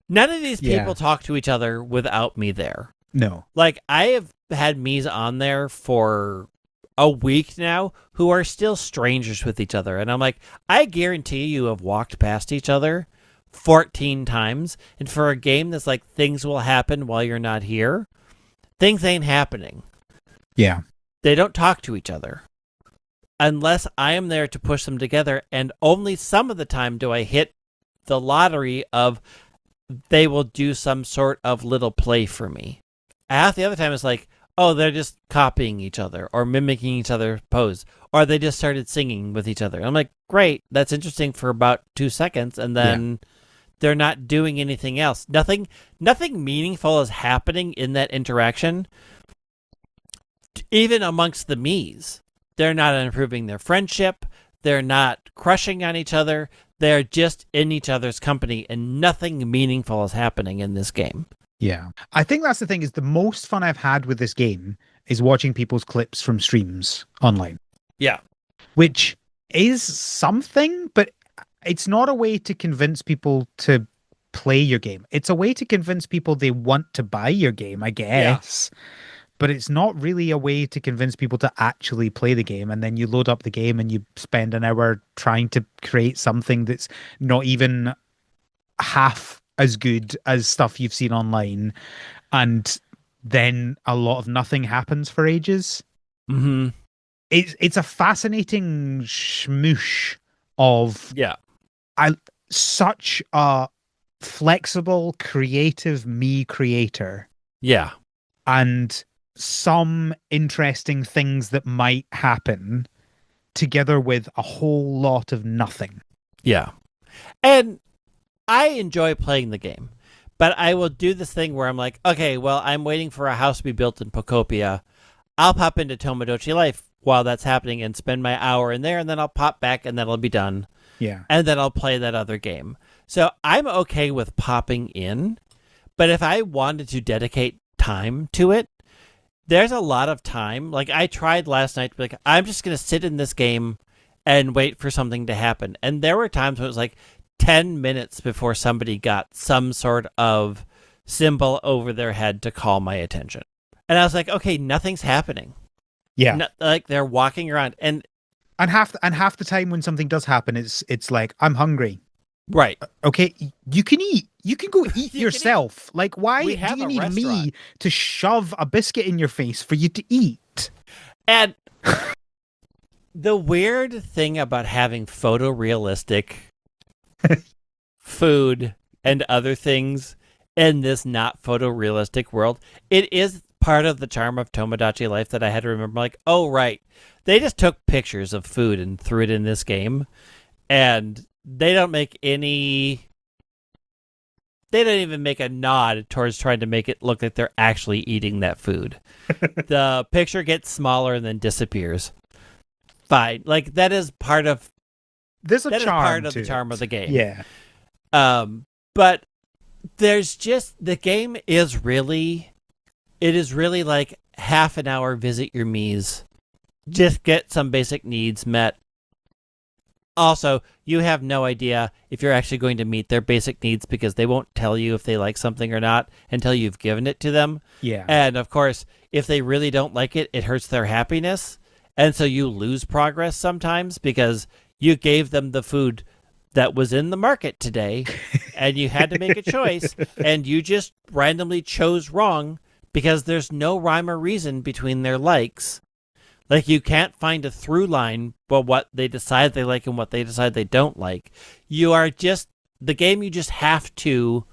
None of these Yeah, people talk to each other without me there. no, Like I have had me's on there for a week now who are still strangers with each other, and I'm like, I guarantee you have walked past each other 14 times, and for a game that's like things will happen while you're not here, things ain't happening. yeah, They don't talk to each other unless I am there to push them together, and only some of the time do I hit the lottery of they will do some sort of little play for me. Half the other time it's like, oh, they're just copying each other or mimicking each other's pose, or they just started singing with each other. I'm like, great, that's interesting for about 2 seconds, and yeah, then they're not doing anything else. Nothing meaningful is happening in that interaction, even amongst the me's. They're not improving their friendship. They're not crushing on each other. They're just in each other's company, and nothing meaningful is happening in this game. yeah. I think that's the thing, is the most fun I've had with this game is watching people's clips from streams online, Yeah. which is something, but it's not a way to convince people to play your game. It's a way to convince people they want to buy your game, I Yeah. guess. But it's not really a way to convince people to actually play the game. And then you load up the game and you spend an hour trying to create something that's not even half as good as stuff you've seen online. And then a lot of nothing happens for ages. Mm-hmm. It's a fascinating smoosh of Yeah. I such a flexible, creative me creator Yeah. and some interesting things that might happen together with a whole lot of nothing. Yeah. And I enjoy playing the game, but I will do this thing where I'm like, okay, well, I'm waiting for a house to be built in Pocopia. I'll pop into Tomodachi Life while that's happening and spend my hour in there, and then I'll pop back and then it'll be done. Yeah. And then I'll play that other game. So I'm okay with popping in, but if I wanted to dedicate time to it, there's a lot of time. Like I tried last night to be like, I'm just going to sit in this game and wait for something to happen. And there were times when it was like 10 minutes before somebody got some sort of symbol over their head to call my attention. And I was like, okay, nothing's happening. Yeah. No, like they're walking around and And half the time when something does happen, it's like, I'm hungry. right. Okay, you can eat. You can go eat You can eat. yourself. Like, why We do have you a need restaurant. me to shove a biscuit in your face for you to eat? And the weird thing about having photorealistic food and other things in this not photorealistic world, it is part of the charm of Tomodachi Life that I had to remember like, oh right, they just took pictures of food and threw it in this game, and they don't even make a nod towards trying to make it look like they're actually eating that food. The picture gets smaller and then disappears. Fine. Like that is part of There's a that is charm part of to the charm it. of the game. Yeah. But there's just the game is really it is really like half an hour visit your Mii's. Just get some basic needs met. Also, you have no idea if you're actually going to meet their basic needs because they won't tell you if they like something or not until you've given it to them. Yeah. And of course, if they really don't like it, it hurts their happiness. And so you lose progress sometimes because you gave them the food that was in the market today and you had to make a choice and you just randomly chose wrong because there's no rhyme or reason between their likes. Like you can't find a through line but what they decide they like and what they decide they don't like. You are just the game you just have to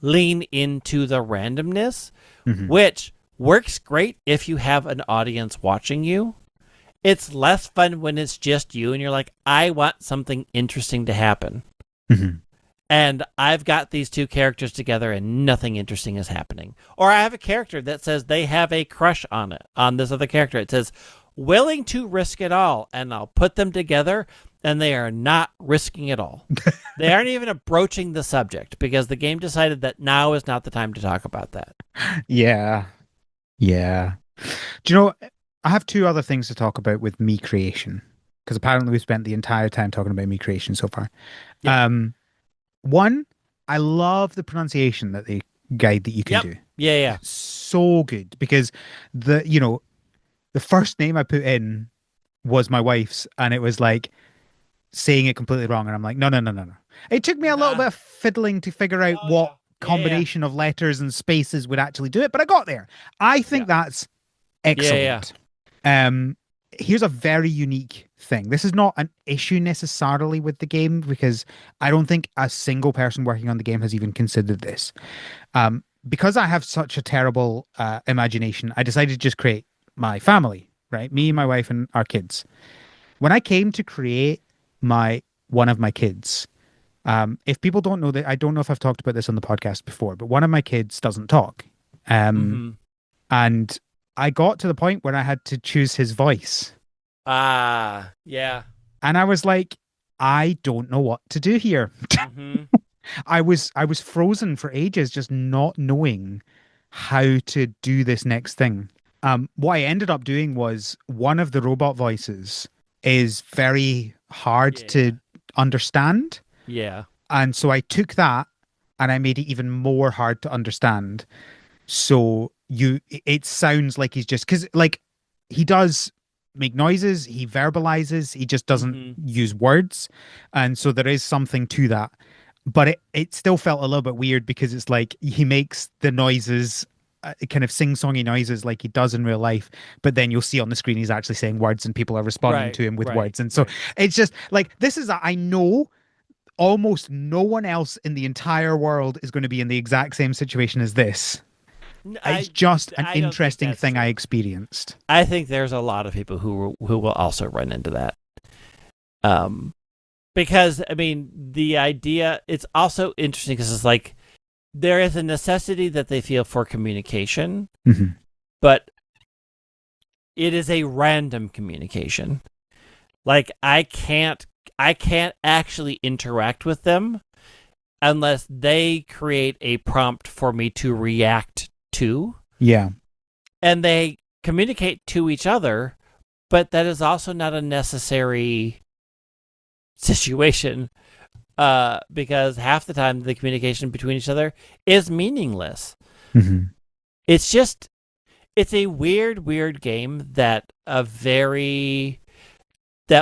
lean into the randomness, Mhm. which works great if you have an audience watching you. It's less fun when it's just you and you're like, I want something interesting to happen. Mhm. And I've got these two characters together and nothing interesting is happening. Or I have a character that says they have a crush on this other character. It says, willing to risk it all. And I'll put them together and they are not risking it all. They aren't even broaching the subject because the game decided that now is not the time to talk about that. Yeah. Yeah. Do you know, I have two other things to talk about with me creation because apparently we spent the entire time talking about me creation so far. Yeah. One, I love the pronunciation that they guide that you can Yep. do. Yeah. So good because the first name I put in was my wife's and it was like saying it completely wrong and I'm like, no, no, no, no, no. It took me a little bit of fiddling to figure out Oh, what yeah. combination of letters and spaces would actually do it, but I got there. I think that's excellent. Here's a very unique thing. This is not an issue necessarily with the game because I don't think a single person working on the game has even considered this. Because I have such a terrible imagination, I decided to just create my family, right? Me, my wife, and our kids. When I came to create my one of my kids, if people don't know that, I don't know if I've talked about this on the podcast before, but one of my kids doesn't talk. Mm-hmm. And I got to the point where I had to choose his voice. Yeah. And I was like, I don't know what to do here. Mm-hmm. I was frozen for ages, just not knowing how to do this next thing. What I ended up doing was one of the robot voices is very hard Yeah. to understand. Yeah. And so I took that and I made it even more hard to understand. So it sounds like he's just because like he does make noises, he verbalizes, he just doesn't Hmm. use words, and so there is something to that. But it still felt a little bit weird because it's like he makes the noises. Kind of sing-songy noises like he does in real life, but then you'll see on the screen he's actually saying words and people are responding Right. to him with Right. words. And so Right. it's just like I know almost no one else in the entire world is going to be in the exact same situation as this. It's I just an I don't think interesting that's thing I true. experienced. I think there's a lot of people who will also run into that. Um, because I mean, the idea it's also interesting because it's like there is a necessity that they feel for communication, Mm-hmm. but it is a random communication. Like I can't actually interact with them unless they create a prompt for me to react to, Yeah. and they communicate to each other, but that is also not a necessary situation, because half the time the communication between each other is meaningless. Mm-hmm. It's just it's a weird game that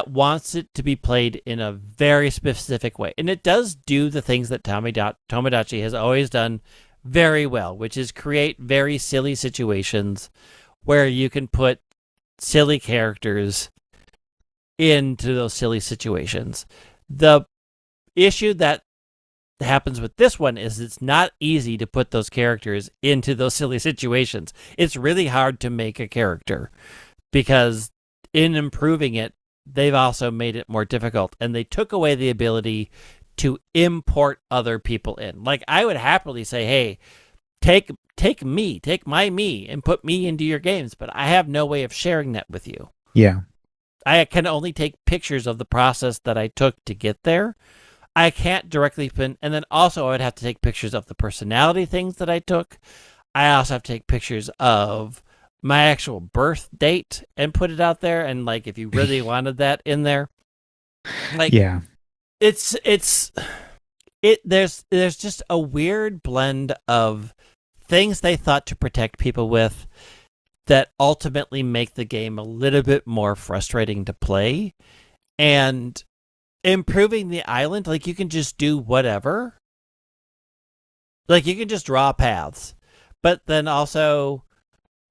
wants it to be played in a very specific way. And it does do the things that Tomodachi has always done very well, which is create very silly situations where you can put silly characters into those silly situations. The issue that happens with this one is it's not easy to put those characters into those silly situations. It's really hard to make a character because in improving it, they've also made it more difficult, and they took away the ability to import other people in. Like I would happily say, "Hey, take my me and put me into your games," but I have no way of sharing that with you. Yeah. I can only take pictures of the process that I took to get there. I can't directly pin, and then also I would have to take pictures of the personality things that I took. I also have to take pictures of my actual birth date and put it out there. And like, if you really wanted that in there, like, Yeah. it's there's just a weird blend of things they thought to protect people with that ultimately make the game a little bit more frustrating to play, and improving the island. Like you can just do whatever. Like you can just draw paths, but then also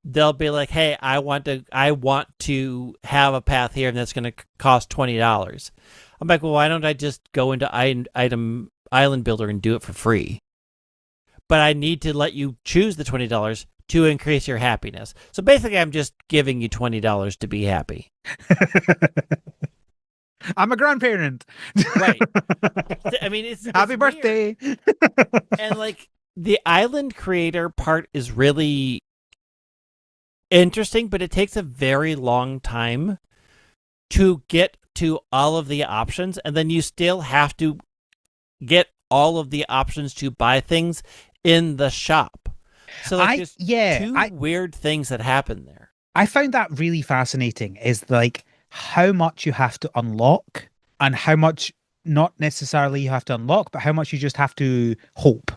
they'll be like, "Hey, I want to have a path here, and that's going to cost $20." I'm like, "Well, why don't I just go into item island builder and do it for free?" But I need to let you choose the $20 to increase your happiness. So basically, I'm just giving you $20 to be happy. I'm a grandparent. Right. I mean, it's Happy weird. birthday. And like the island creator part is really interesting, but it takes a very long time to get to all of the options, and then you still have to get all of the options to buy things in the shop. So like there's two weird things that happen there. I found that really fascinating is like how much you have to unlock and how much not necessarily you have to unlock, but how much you just have to hope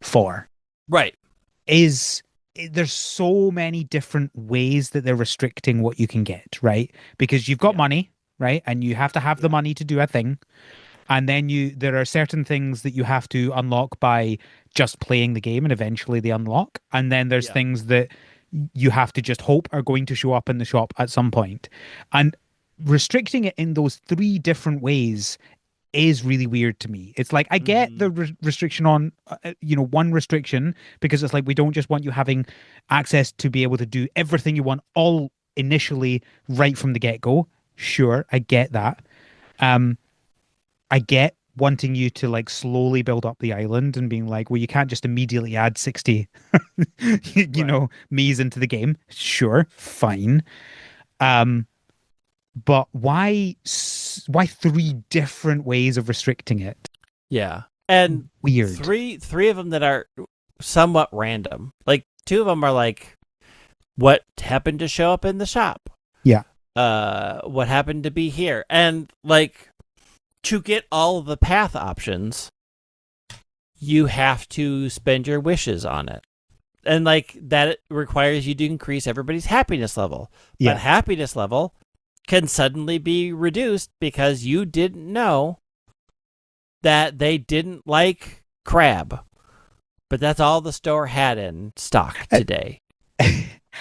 for. Right. Is there's so many different ways that they're restricting what you can get, right? Because you've got Yeah. money, right? And you have to have the Yeah. money to do a thing. And then there are certain things that you have to unlock by just playing the game and eventually they unlock. And then there's Yeah. things that you have to just hope are going to show up in the shop at some point. And restricting it in those three different ways is really weird to me. It's like I get Mm-hmm. the restriction on one restriction because it's like we don't just want you having access to be able to do everything you want all initially right from the get-go. Sure, I get that. Um I get wanting you to like slowly build up the island and being like, well, you can't just immediately add 60 Right. me's into the game. Sure, fine. Um but why three different ways of restricting it? Yeah. And Weird. three of them that are somewhat random. Like two of them are like what happened to show up in the shop. Yeah. What happened to be here. And like to get all of the path options, you have to spend your wishes on it. And like that requires you to increase everybody's happiness level. But Yeah. happiness level can suddenly be reduced because you didn't know that they didn't like crab. But that's all the store had in stock Uh, today.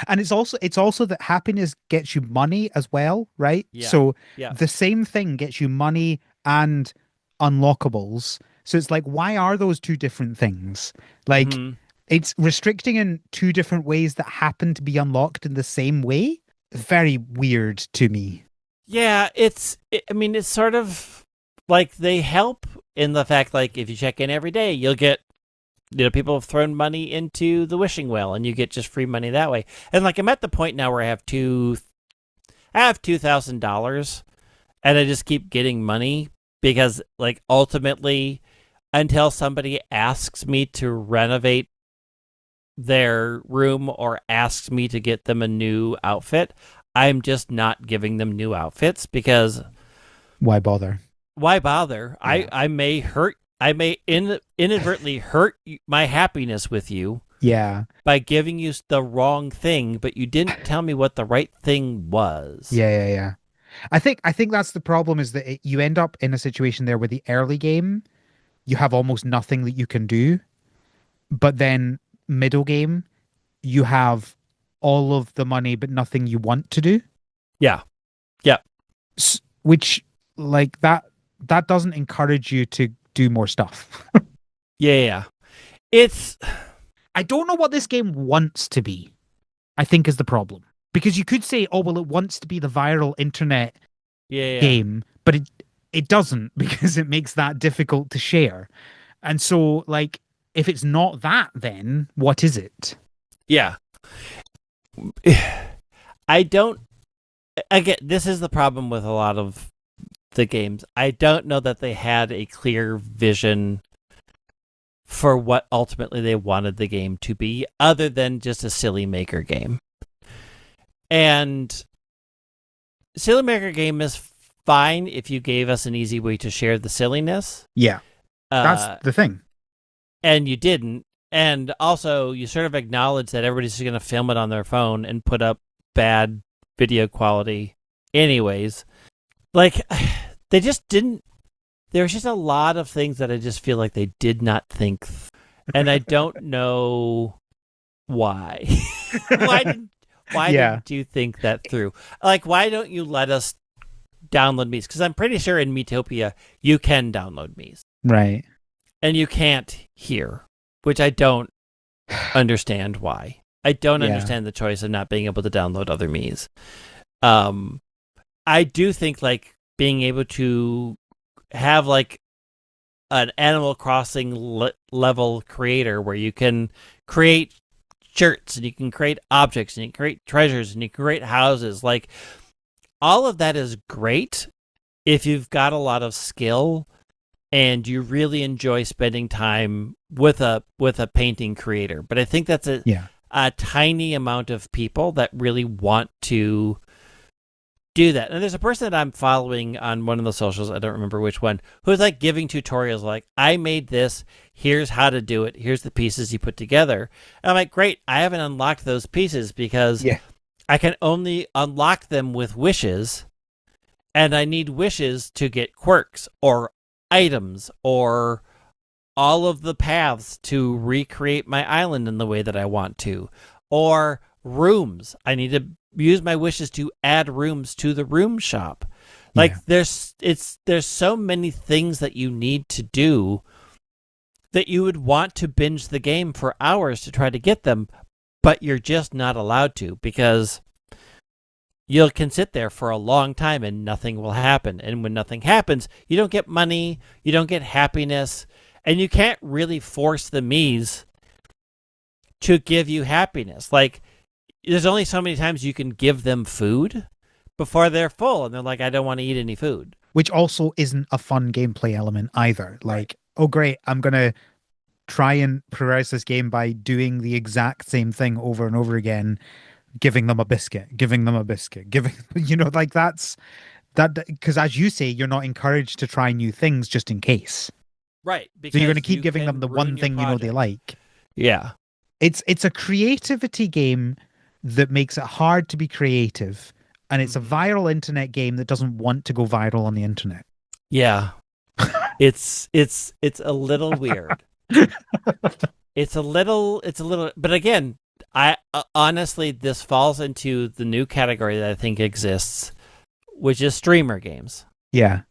And it's also that happiness gets you money as well, right? Yeah. So Yeah. the same thing gets you money and unlockables. So it's like, why are those two different things? Like, Hmm. it's restricting in two different ways that happen to be unlocked in the same way. Very weird to me. Yeah, I mean, it's sort of like they help in the fact, like, if you check in every day, you'll get, people have thrown money into the wishing well and you get just free money that way. And like, I'm at the point now where I have $2,000 and I just keep getting money because, like, ultimately, until somebody asks me to renovate their room or asks me to get them a new outfit, I'm just not giving them new outfits because Why bother? why bother? Yeah. I may inadvertently hurt my happiness with you Yeah. by giving you the wrong thing, but you didn't tell me what the right thing was. Yeah, yeah, yeah. I think that's the problem is that you end up in a situation there where the early game you have almost nothing that you can do, but then middle game you have all of the money but nothing you want to do. Yeah. Yeah. Which like that doesn't encourage you to do more stuff. Yeah. Yeah. It's I don't know what this game wants to be. I think is the problem. Because you could say, oh well, it wants to be the viral internet yeah. Yeah. game, but it doesn't because it makes that difficult to share. And so like if it's not that, then what is it? Yeah. I don't again, this is the problem with a lot of the games. I don't know that they had a clear vision for what ultimately they wanted the game to be, other than just a silly maker game. And silly maker game is fine if you gave us an easy way to share the silliness. Yeah. That's Uh, the thing. and you didn't. And also, you sort of acknowledge that everybody's just going to film it on their phone and put up bad video quality, anyways. Like, they just didn't. There's just a lot of things that I just feel like they did not think, and I don't know why. why didn't Why Yeah. didn't you think that through? Like, why don't you let us download Mies? Because I'm pretty sure in Metopia you can download Mies, Right. and you can't here, which I don't understand why. I don't Yeah. understand the choice of not being able to download other Mies. I do think like being able to have like an Animal Crossing level creator where you can create shirts and you can create objects and you can create treasures and you can create houses, like all of that is great if you've got a lot of skill and you really enjoy spending time with a painting creator. But I think that's Yeah. a tiny amount of people that really want to do that. And there's a person that I'm following on one of the socials, I don't remember which one, who's like giving tutorials like, I made this, here's how to do it, here's the pieces you put together. And I'm like, great, I haven't unlocked those pieces because Yeah. I can only unlock them with wishes, and I need wishes to get quirks or items or all of the paths to recreate my island in the way that I want to, or rooms. I need to use my wishes to add rooms to the room shop. Like Yeah. there's so many things that you need to do that you would want to binge the game for hours to try to get them, but you're just not allowed to because you can sit there for a long time and nothing will happen. And when nothing happens, you don't get money, you don't get happiness, and you can't really force the Miis to give you happiness. Like, there's only so many times you can give them food before they're full and they're like, I don't want to eat any food. Which also isn't a fun gameplay element either. Right. Like, oh great, I'm gonna try and progress this game by doing the exact same thing over and over again, giving them a biscuit, giving them a biscuit, giving like That because, as you say, you're not encouraged to try new things just in case. Right, So you're going to because keep you giving them can the one ruin your thing you know they project. like. Yeah. It's a creativity game that makes it hard to be creative, and it's a Hmm. viral internet game that doesn't want to go viral on the internet. Yeah. It's a little weird. It's a little but again, I honestly this falls into the new category that I think exists, which is streamer games. Yeah.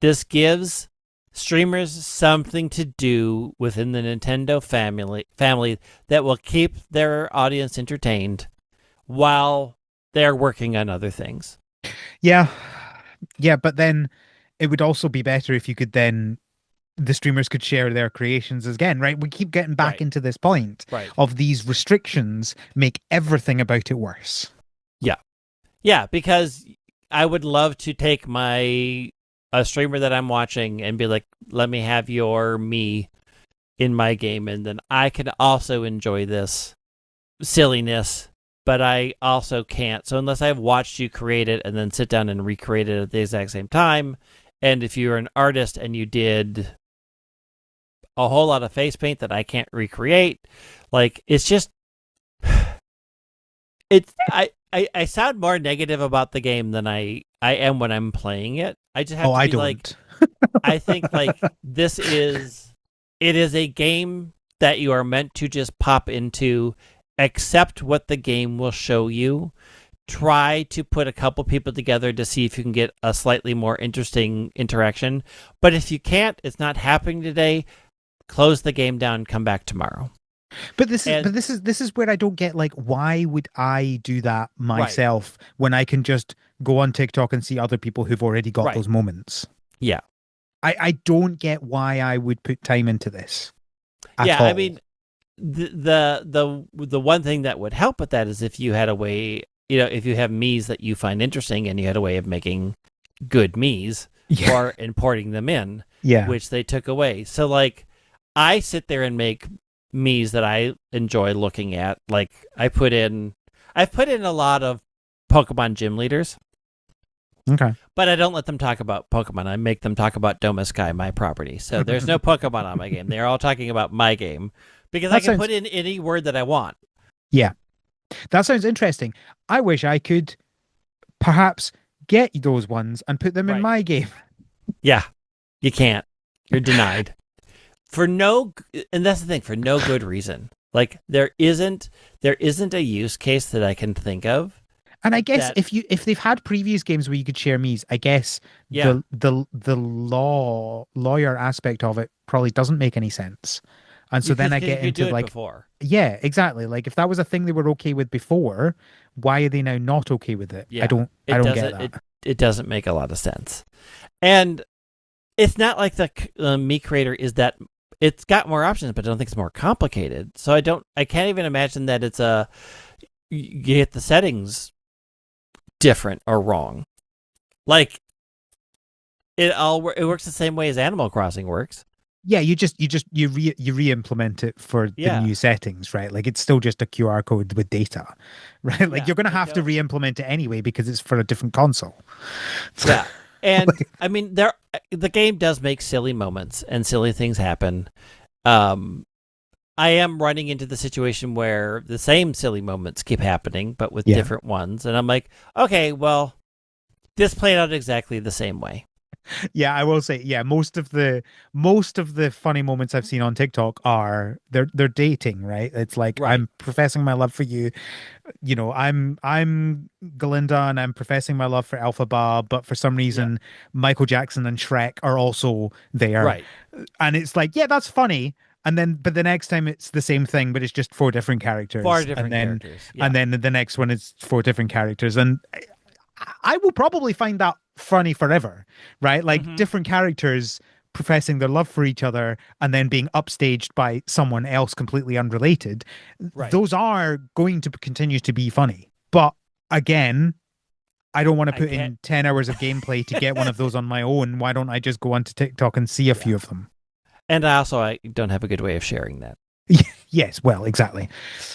This gives streamers something to do within the Nintendo family that will keep their audience entertained while they're working on other things. Yeah. Yeah, but then it would also be better if you could then the streamers could share their creations again, right? We keep getting back Right. into this point Right. of these restrictions make everything about it worse. Yeah. Yeah, because I would love to take my a streamer that I'm watching and be like, "Let me have your me in my game and then I can also enjoy this silliness, but I also can't. So unless I've watched you create it and then sit down and recreate it at the exact same time, and if you're an artist and you did a whole lot of face paint that I can't recreate, like it's just it's I sound more negative about the game than I am when I'm playing it. I just have Oh, to I be like don't. I think like this is it is a game that you are meant to just pop into, accept what the game will show you, try to put a couple people together to see if you can get a slightly more interesting interaction. But if you can't, it's not happening today, close the game down, come back tomorrow. But this is And where I don't get like why would I do that right, myself when I can just go on TikTok and see other people who've already got right. those moments. Yeah. I don't get why I would put time into this at Yeah, I all. mean the one thing that would help with that is if you had a way, if you have me's that you find interesting and you had a way of making good me's Yeah. or importing them in, Yeah. which they took away. So like I sit there and make me's that I enjoy looking at. Like I've put in a lot of Pokemon gym leaders, Okay. but I don't let them talk about Pokemon. I make them talk about Doma Sky, my property. So there's no Pokemon on my game. They're all talking about my game because I That can sounds put in any word that I want. yeah. That sounds interesting. I wish I could perhaps get those ones and put them in Right. my game. Yeah. You can't. You're denied. For no and that's the thing, for no good reason. Like there isn't a use case that I can think of And I guess that if they've had previous games where you could share me's, I guess yeah, the lawyer aspect of it probably doesn't make any sense. And so then because I you get could into do it like, before. yeah, exactly. Like if that was a thing they were okay with before, why are they now not okay with it? Yeah. I It don't get doesn't it that. it doesn't make a lot of sense. And it's not like the Me creator is that it's got more options, but I don't think it's more complicated. So I can't even imagine that it's a you get the settings different or wrong. Like it works the same way as Animal Crossing works. Yeah, you re-implement it for the Yeah, new settings, right? Like it's still just a QR code with data, right? Like yeah. you're gonna I have to don't. re-implement it anyway because it's for a different console. Yeah, and Like, I mean the game does make silly moments and silly things happen. Um, I am running into the situation where the same silly moments keep happening, but with yeah. different ones, and I'm like, okay, well, this played out exactly the same way. Yeah, I will say, yeah, most of the funny moments I've seen on TikTok are they're dating, right? It's like Right. I'm professing my love for you. I'm Galinda and I'm professing my love for Alphaba, but for some Yeah. reason Michael Jackson and Shrek are also there. Right. And it's like, yeah, that's funny. And then but the next time it's the same thing, but it's just four different Far characters. different characters. Yeah. And then the next one is four different characters. And I will probably find that funny forever, right? Like Mm-hmm. different characters professing their love for each other and then being upstaged by someone else completely unrelated. Right. Those are going to continue to be funny. But again, I don't want to I put can't. in 10 hours of gameplay to get one of those on my own. Why don't I just go onto TikTok and see a Yeah. few of them? And I don't have a good way of sharing that. Yes, well, exactly.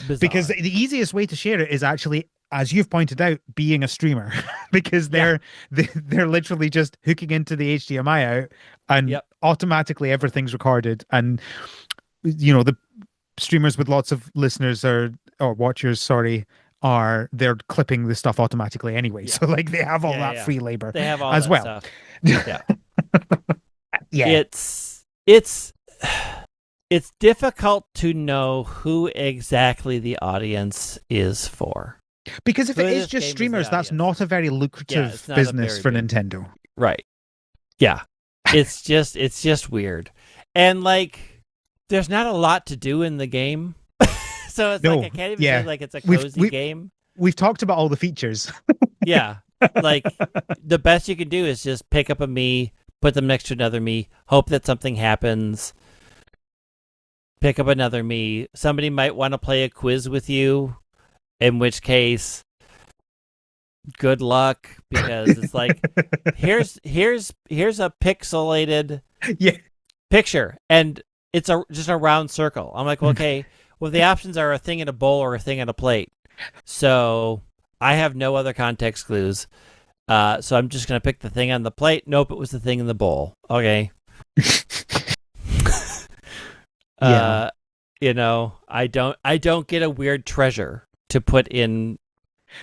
Because Bizarre. the easiest way to share it is actually as you've pointed out, being a streamer because Yeah. they're literally just hooking into the HDMI out and Yep. automatically everything's recorded. And you know, the streamers with lots of listeners or watchers, sorry, are they're clipping the stuff automatically anyway. Yeah. So like they have all Yeah. that Yeah. free labor They have all as that well. stuff. Yeah. Yeah. It's it's difficult to know who exactly the audience is for. Because if Who it in is this just game is the streamers, that's audience? not a very Yeah, lucrative it's not a business very for big. Nintendo. Right. Yeah. It's just weird. And like there's not a lot to do in the game. So it's like No, I can't even yeah. say like it's a We've cozy we game. we've talked about all the features. Yeah. Like the best you can do is just pick up a me, put them next to another me, hope that something happens. Pick up another me. Somebody might want to play a quiz with you, in which case good luck because it's like here's a pixelated Yeah. picture and it's just a round circle. I'm like, well, okay, well the options are a thing in a bowl or a thing in a plate. So I have no other context clues. So I'm just gonna pick the thing on the plate. Nope, it was the thing in the bowl. Okay. Yeah. I don't get a weird treasure to put in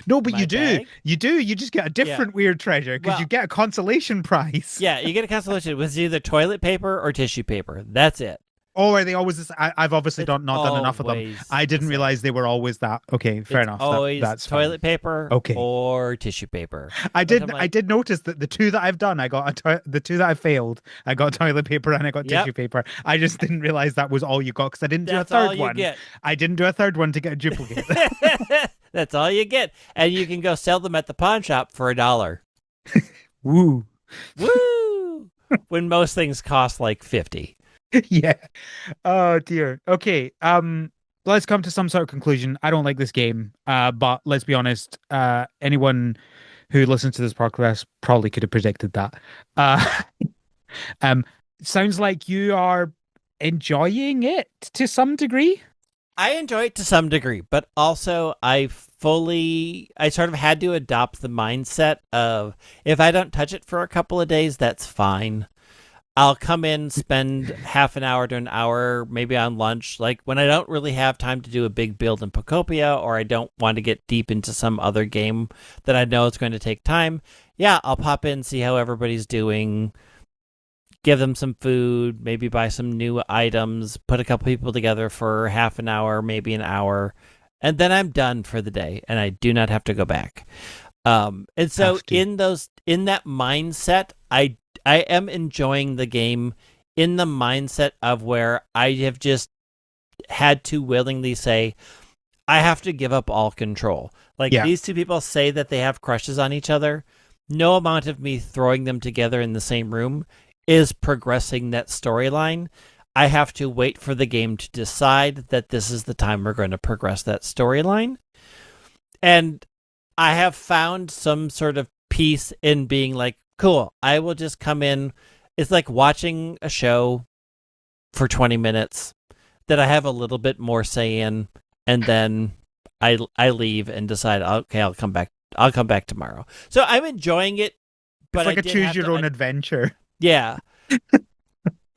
No, but my you do. bag. You do. You just get a different weird treasure because Well, you get a consolation prize. yeah, you get a consolation with either toilet paper or tissue paper. That's it. Oh, are they always this? I've obviously It's not done enough of them. always I the didn't same. realize they were always that. Okay, fair It's enough. always That's toilet fine. paper Okay. or tissue paper. I But did. I'm I like, did notice that the two that I've done, the two that I failed, I got toilet paper and I got yep, tissue paper. I just didn't realize that was all you got because I didn't do a that's all third you one. get. I didn't do a third one to get a duplicate. That's all you get, and you can go sell them at the pawn shop for $1. Woo. Woo! When most things cost like 50. Yeah. Oh dear. Okay. Let's come to some sort of conclusion. I don't like this game. But let's be honest. Anyone who listens to this podcast probably could have predicted that. Uh, um, sounds like you are enjoying it to some degree. I enjoy it to some degree, but also I sort of had to adopt the mindset of if I don't touch it for a couple of days, that's fine. I'll come in, spend half an hour to an hour, maybe on lunch. Like when I don't really have time to do a big build in Pocopia or I don't want to get deep into some other game that I know it's going to take time. Yeah, I'll pop in, see how everybody's doing, give them some food, maybe buy some new items, put a couple people together for half an hour, maybe an hour, and then I'm done for the day and I do not have to go back. And so in that mindset, I am enjoying the game in the mindset of where I have just had to willingly say, I have to give up all control. Like these two people say that they have crushes on each other. No amount of me throwing them together in the same room is progressing that storyline. I have to wait for the game to decide that this is the time we're going to progress that storyline. And I have found some sort of peace in being like, cool, I will just come in. It's like watching a show for 20 minutes that I have a little bit more say in, and then I leave and decide, okay, I'll come back. I'll come back tomorrow. So I'm enjoying it, but It's like I a did choose have your to, own adventure. yeah.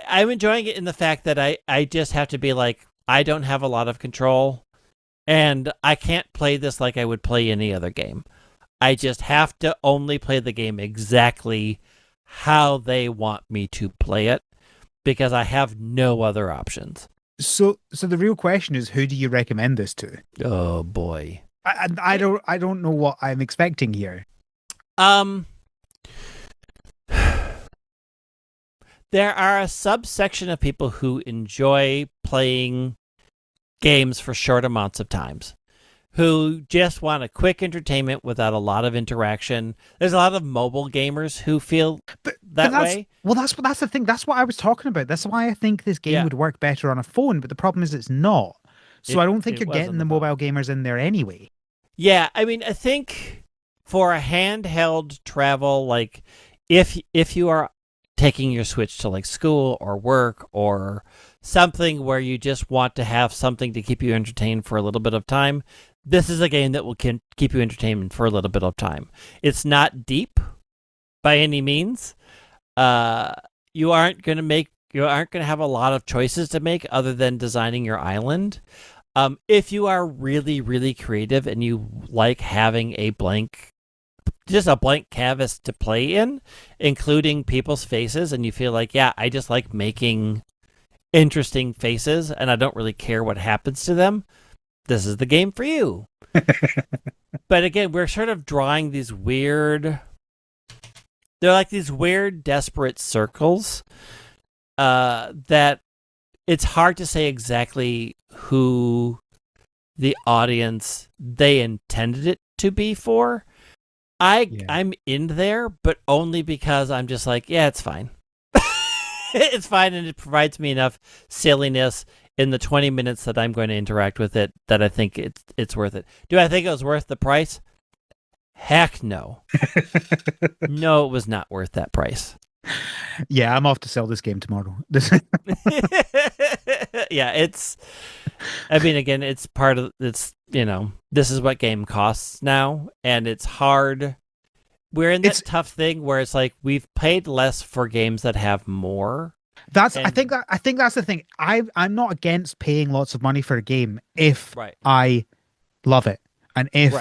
I'm enjoying it in the fact that I just have to be like, I don't have a lot of control, and I can't play this like I would play any other game. I just have to only play the game exactly how they want me to play it because I have no other options. So the real question is, who do you recommend this to? Oh boy. I don't know what I'm expecting here. There are a subsection of people who enjoy playing games for short amounts of times, who just want a quick entertainment without a lot of interaction. There's a lot of mobile gamers who feel that way. Well, that's the thing. That's what I was talking about. That's why I think this game would work better on a phone. But the problem is, it's not. So I don't think you're getting the mobile gamers in there anyway. Yeah, I mean, I think for a handheld travel, like if you are taking your Switch to like school or work or something where you just want to have something to keep you entertained for a little bit of time, this is a game that will keep you entertained for a little bit of time. It's not deep by any means. You aren't going to have a lot of choices to make other than designing your island. If you are really, really creative and you like having just a blank canvas to play in, including people's faces, and you feel like, yeah, I just like making interesting faces and I don't really care what happens to them, this is the game for you. But again, we're sort of drawing these they're like these weird, desperate circles that it's hard to say exactly who the audience they intended it to be for. I'm in there, but only because I'm just like, yeah, it's fine. It's fine, and it provides me enough silliness in the 20 minutes that I'm going to interact with it that I think it's worth it. Do I think it was worth the price? Heck no. No, it was not worth that price. Yeah, I'm off to sell this game tomorrow. Yeah, again, it's part of this is what game costs now, and it's hard. We're in that tough thing where it's like we've paid less for games that have more. I think that's the thing. I'm not against paying lots of money for a game if I love it and if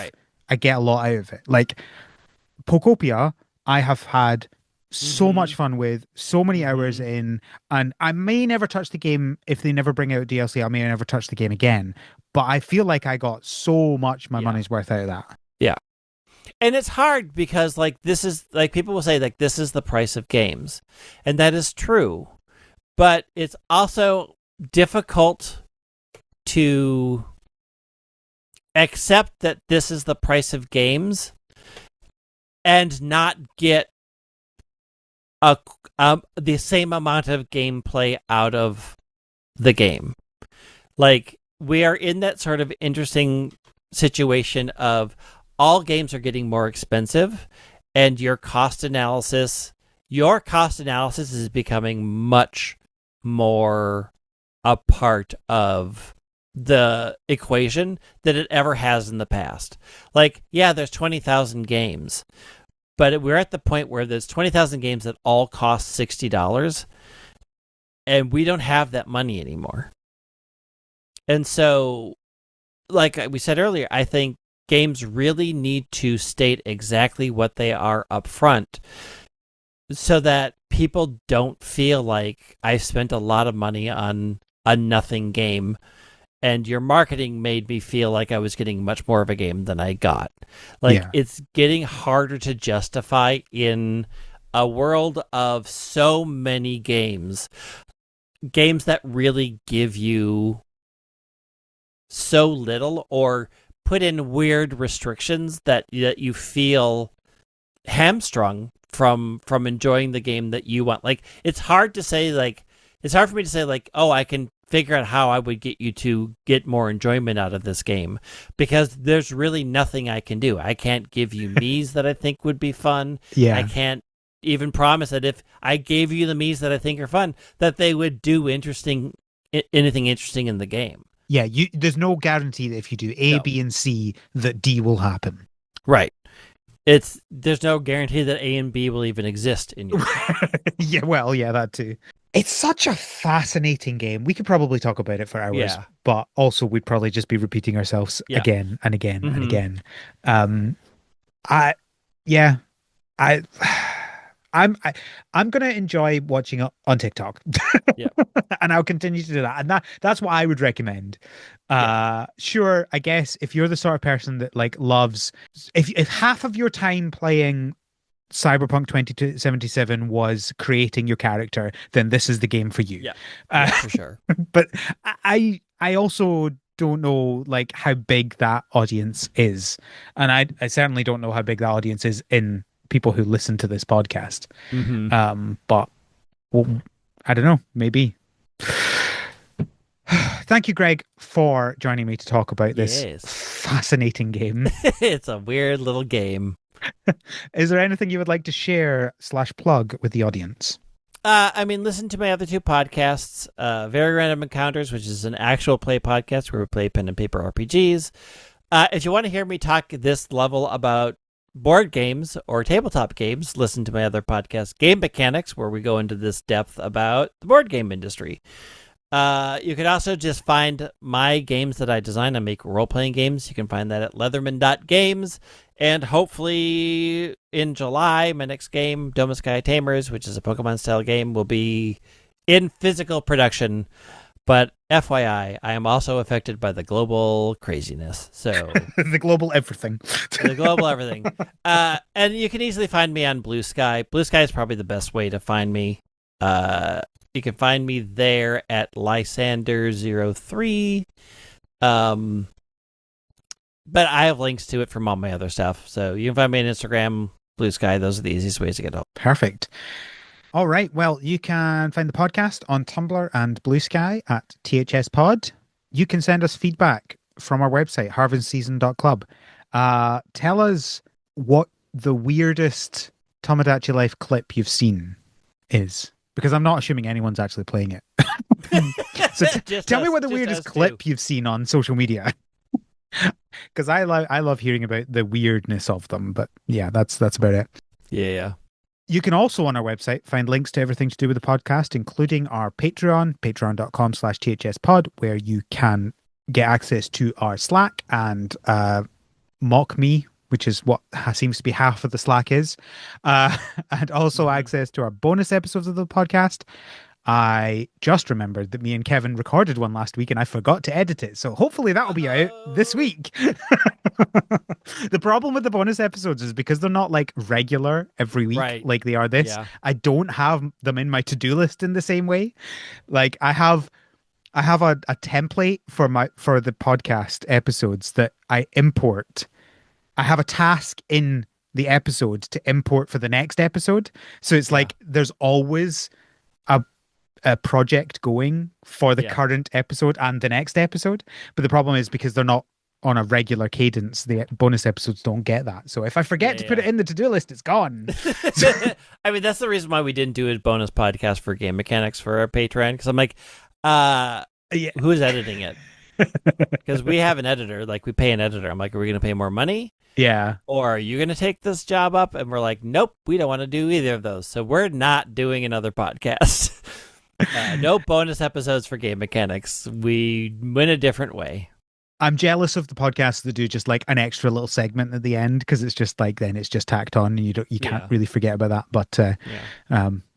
I get a lot out of it. Like Pokopia, I have had so much fun with, so many hours in, and I may never touch the game if they never bring out DLC. I may never touch the game again, but I feel like I got so much my money's worth out of that. Yeah. And it's hard because this is people will say this is the price of games, and that is true, but it's also difficult to accept that this is the price of games and not get the same amount of gameplay out of the game. Like, we are in that sort of interesting situation of all games are getting more expensive, and your cost analysis is becoming much more a part of the equation than it ever has in the past. Like, yeah, there's 20,000 games, but we're at the point where there's 20,000 games that all cost $60, and we don't have that money anymore. And so, like we said earlier, I think games really need to state exactly what they are up front so that people don't feel like I spent a lot of money on a nothing game, and your marketing made me feel like I was getting much more of a game than I got. It's getting harder to justify in a world of so many games that really give you so little or put in weird restrictions that you feel hamstrung from enjoying the game that you want. Like, it's hard for me to say oh, I can figure out how I would get you to get more enjoyment out of this game, because there's really nothing I can do. I can't give you Miis that I think would be fun. Yeah. I can't even promise that if I gave you the Miis that I think are fun, that they would do anything interesting in the game. Yeah, there's no guarantee that if you do A, B, and C, that D will happen. Right. There's no guarantee that A and B will even exist in your Yeah, well, yeah, that too. It's such a fascinating game. We could probably talk about it for hours, but also we'd probably just be repeating ourselves again and again and again. I'm gonna enjoy watching it on TikTok. And I'll continue to do that. And that's what I would recommend. Sure, I guess if you're the sort of person that loves, if half of your time playing Cyberpunk 2077 was creating your character, then this is the game for you. For sure. But I also don't know how big that audience is, and I certainly don't know how big that audience is in people who listen to this podcast. But I don't know, maybe. Thank you, Greg, for joining me to talk about this fascinating game. It's a weird little game. Is there anything you would like to share / plug with the audience? Listen to my other two podcasts, Very Random Encounters, which is an actual play podcast where we play pen and paper RPGs, If you want to hear me talk this level about board games or tabletop games, listen to my other podcast, Game Mechanics, where we go into this depth about the board game industry. You can also just find my games that I design. I make role-playing games. You can find that at leatherman.games. And hopefully in July, my next game, Doma Sky Tamers, which is a Pokemon-style game, will be in physical production. But FYI, I am also affected by the global craziness. So The global everything. the global everything. And you can easily find me on Blue Sky. Blue Sky is probably the best way to find me. You can find me there at Lysander03. But I have links to it from all my other stuff. So you can find me on Instagram, Blue Sky. Those are the easiest ways to get help. Perfect. All right. Well, you can find the podcast on Tumblr and Blue Sky at THS Pod. You can send us feedback from our website, harvestseason.club. Tell us what the weirdest Tomodachi Life clip you've seen is, because I'm not assuming anyone's actually playing it. So tell me what the weirdest clip you've seen on social media. Because I love hearing about the weirdness of them, but yeah, that's about it. Yeah. You can also on our website find links to everything to do with the podcast, including our Patreon, patreon.com/thspod, where you can get access to our Slack and mock me, which is what seems to be half of the Slack is, and also access to our bonus episodes of the podcast. I just remembered that me and Kevin recorded one last week and I forgot to edit it. So hopefully that will be out this week. The problem with the bonus episodes is because they're not like regular every week like they are this. Yeah. I don't have them in my to-do list in the same way. Like I have a template for the podcast episodes that I import. I have a task in the episode to import for the next episode. So it's like there's always a project going for the current episode and the next episode. But the problem is because they're not on a regular cadence, the bonus episodes don't get that. So if I forget to put it in the to-do list, it's gone. I mean, that's the reason why we didn't do a bonus podcast for Game Mechanics for our Patreon, because I'm like, who's editing it? Because we have an editor, like we pay an editor. I'm like, are we going to pay more money? Yeah. Or are you going to take this job up? And we're like, nope, we don't want to do either of those. So we're not doing another podcast. No bonus episodes for Game Mechanics. We went a different way. I'm jealous of the podcasts that do just like an extra little segment at the end, because it's just like then it's just tacked on and you can't really forget about that. But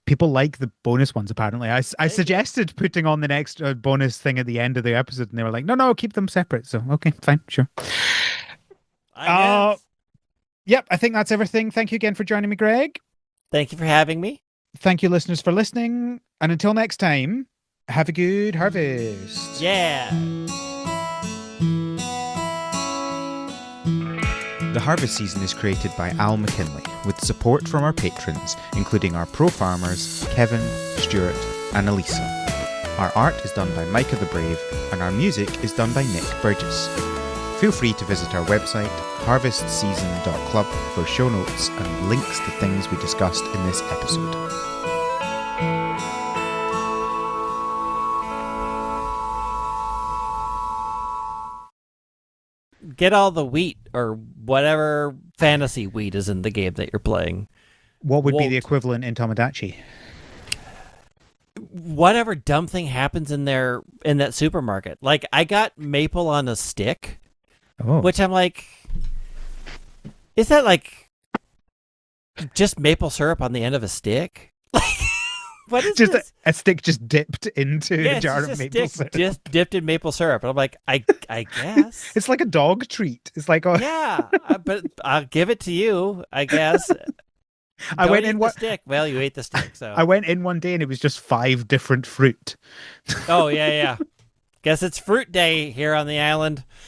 people like the bonus ones apparently. I suggested putting on the next bonus thing at the end of the episode and they were like, no, keep them separate. So okay, fine, sure. Yep, I think that's everything. Thank you again for joining me, Greg. Thank you for having me. Thank you, listeners, for listening. And until next time, have a good harvest. Yeah. The Harvest Season is created by Al McKinley, with support from our patrons, including our pro farmers, Kevin, Stuart, and Elisa. Our art is done by Micah the Brave, and our music is done by Nick Burgess. Feel free to visit our website, harvestseason.club, for show notes and links to things we discussed in this episode. Get all the wheat or whatever fantasy wheat is in the game that you're playing. What would be the equivalent in Tomodachi? Whatever dumb thing happens in that supermarket. Like I got maple on a stick, which I'm like, is that like just maple syrup on the end of a stick? Like, what is just this? A stick just dipped into a jar of maple syrup. Just dipped in maple syrup. And I'm like, I guess. It's like a dog treat. It's like, yeah, but I'll give it to you, I guess. I went in the stick. Well, you ate the stick, so I went in one day and it was just 5 different fruit. Oh yeah. Guess it's fruit day here on the island.